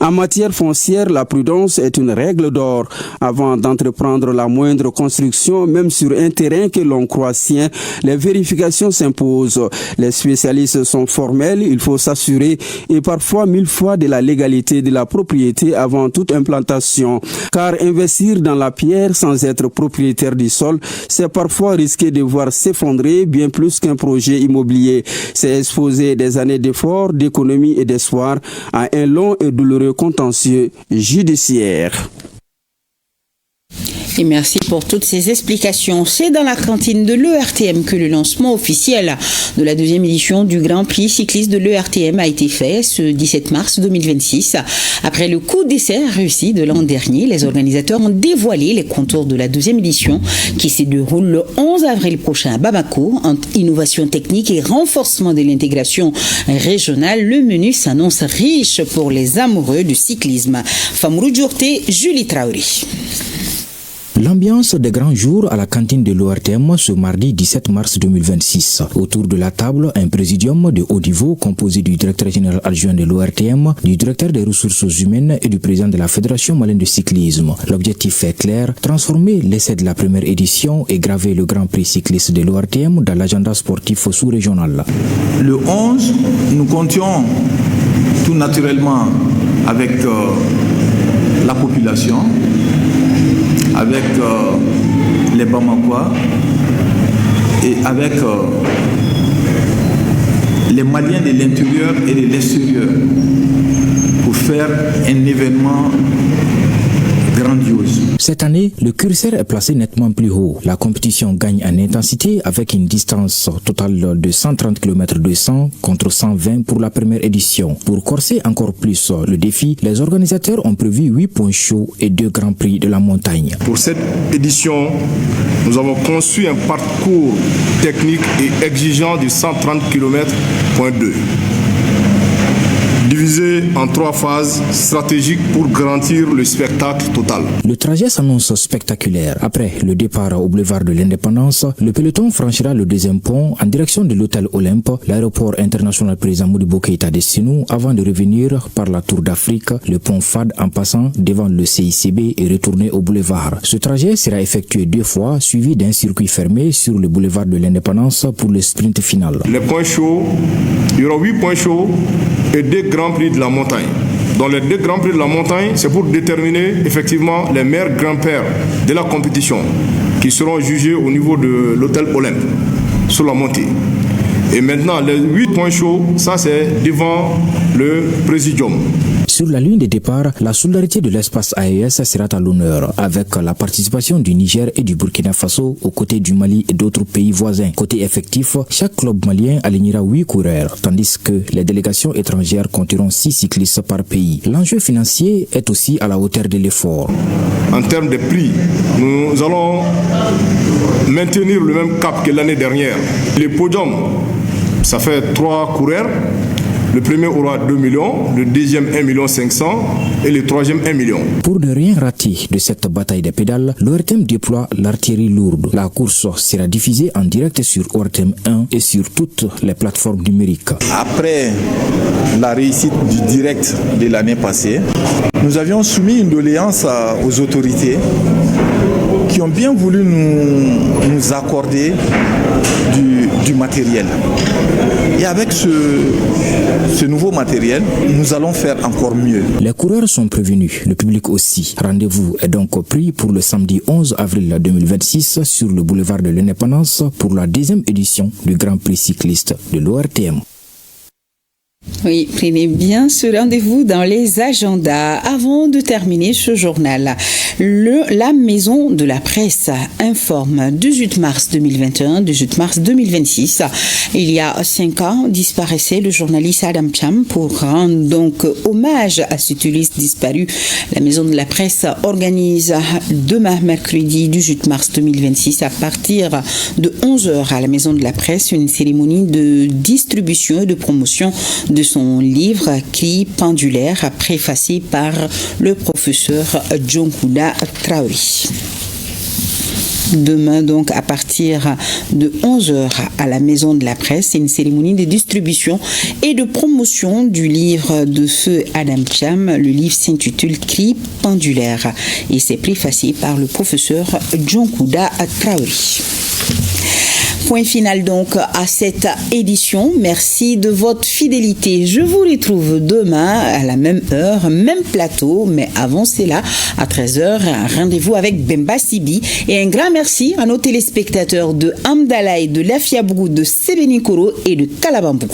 En matière foncière, la prudence est une règle d'or. Avant d'entreprendre la moindre construction, même sur un terrain que l'on croit sien, les vérifications s'imposent. Les spécialistes sont formels, il faut s'assurer et parfois 1000 fois de la légalité de la propriété avant toute implantation. Car investir dans la pierre sans être propriétaire du sol, c'est parfois risquer de voir s'effondrer bien plus qu'un projet immobilier. C'est exposer des années d'efforts, d'économie et d'espoir à un long et douloureux contentieux judiciaire. Et merci pour toutes ces explications. C'est dans la cantine de l'ERTM que le lancement officiel de la deuxième édition du Grand Prix cycliste de l'ERTM a été fait ce 17 mars 2026. Après le coup d'essai réussi de l'an dernier, les organisateurs ont dévoilé les contours de la deuxième édition qui se déroule le 11 avril prochain à Bamako. Entre innovation technique et renforcement de l'intégration régionale, le menu s'annonce riche pour les amoureux du cyclisme. Famourou Djourté, Julie Traoré. L'ambiance des grands jours à la cantine de l'ORTM ce mardi 17 mars 2026. Autour de la table, un présidium de haut niveau composé du directeur général adjoint de l'ORTM, du directeur des ressources humaines et du président de la Fédération malienne de cyclisme. L'objectif est clair, transformer l'essai de la première édition et graver le Grand Prix cycliste de l'ORTM dans l'agenda sportif sous-régional. Le 11, nous comptions tout naturellement avec la population, avec les Bamakois et avec les Maliens de l'intérieur et de l'extérieur pour faire un événement grandiose. Cette année, le curseur est placé nettement plus haut. La compétition gagne en intensité avec une distance totale de 130 km 200 contre 120 pour la première édition. Pour corser encore plus le défi, les organisateurs ont prévu 8 points chauds et 2 grands prix de la montagne. Pour cette édition, nous avons conçu un parcours technique et exigeant de 130 km.2. divisé en 3 phases stratégiques pour garantir le spectacle total. Le trajet s'annonce spectaculaire. Après le départ au boulevard de l'Indépendance, le peloton franchira le deuxième pont en direction de l'hôtel Olympe, l'aéroport international président Modibo Keïta de Sénou, avant de revenir par la Tour d'Afrique, le pont Fad en passant devant le CICB et retourner au boulevard. Ce trajet sera effectué 2 fois, suivi d'un circuit fermé sur le boulevard de l'Indépendance pour le sprint final. Les points chauds, il y aura 8 points chauds et 2 grands prix de la montagne. Dans les 2 grands prix de la montagne, c'est pour déterminer effectivement les meilleurs grands-pères de la compétition qui seront jugés au niveau de l'hôtel Olympe sur la montée. Et maintenant, les 8 points chauds, ça c'est devant le présidium. Sur la ligne de départ, la solidarité de l'espace AES sera à l'honneur avec la participation du Niger et du Burkina Faso aux côtés du Mali et d'autres pays voisins. Côté effectif, chaque club malien alignera 8 coureurs, tandis que les délégations étrangères compteront 6 cyclistes par pays. L'enjeu financier est aussi à la hauteur de l'effort. En termes de prix, nous allons maintenir le même cap que l'année dernière. Les podiums, ça fait 3 coureurs. Le premier aura 2 millions, le deuxième 1,5 million et le troisième 1 million. Pour ne rien rater de cette bataille des pédales, l'ORTM déploie l'artillerie lourde. La course sera diffusée en direct sur ORTM 1 et sur toutes les plateformes numériques. Après la réussite du direct de l'année passée, nous avions soumis une doléance aux autorités qui ont bien voulu nous accorder du matériel. Et avec ce nouveau matériel, nous allons faire encore mieux. Les coureurs sont prévenus, le public aussi. Rendez-vous est donc pris pour le samedi 11 avril 2026 sur le boulevard de l'Indépendance pour la 2e édition du Grand Prix cycliste de l'ORTM. Oui, prenez bien ce rendez-vous dans les agendas. Avant de terminer ce journal, la Maison de la Presse informe 18 mars 2021, 18 mars 2026. Il y a 5 ans, disparaissait le journaliste Adam Cham. Pour rendre donc hommage à ce touriste disparu, la Maison de la Presse organise demain, mercredi 18 mars 2026, à partir de 11h à la Maison de la Presse, une cérémonie de distribution et de promotion de son livre Cri pendulaire, préfacé par le professeur Djonkouda Traoré. Demain, donc, à partir de 11h à la Maison de la Presse, c'est une cérémonie de distribution et de promotion du livre de feu Adam Cham. Le livre s'intitule Cris pendulaires et c'est préfacé par le professeur John Kouda Traoré. Point final donc à cette édition. Merci de votre fidélité. Je vous retrouve demain à la même heure, même plateau, mais avant cela, à 13h, rendez-vous avec Bemba Sibi. Et un grand merci à nos téléspectateurs de Amdalaï, de Lafiabougou, de Sebenikoro et de Kalabambou.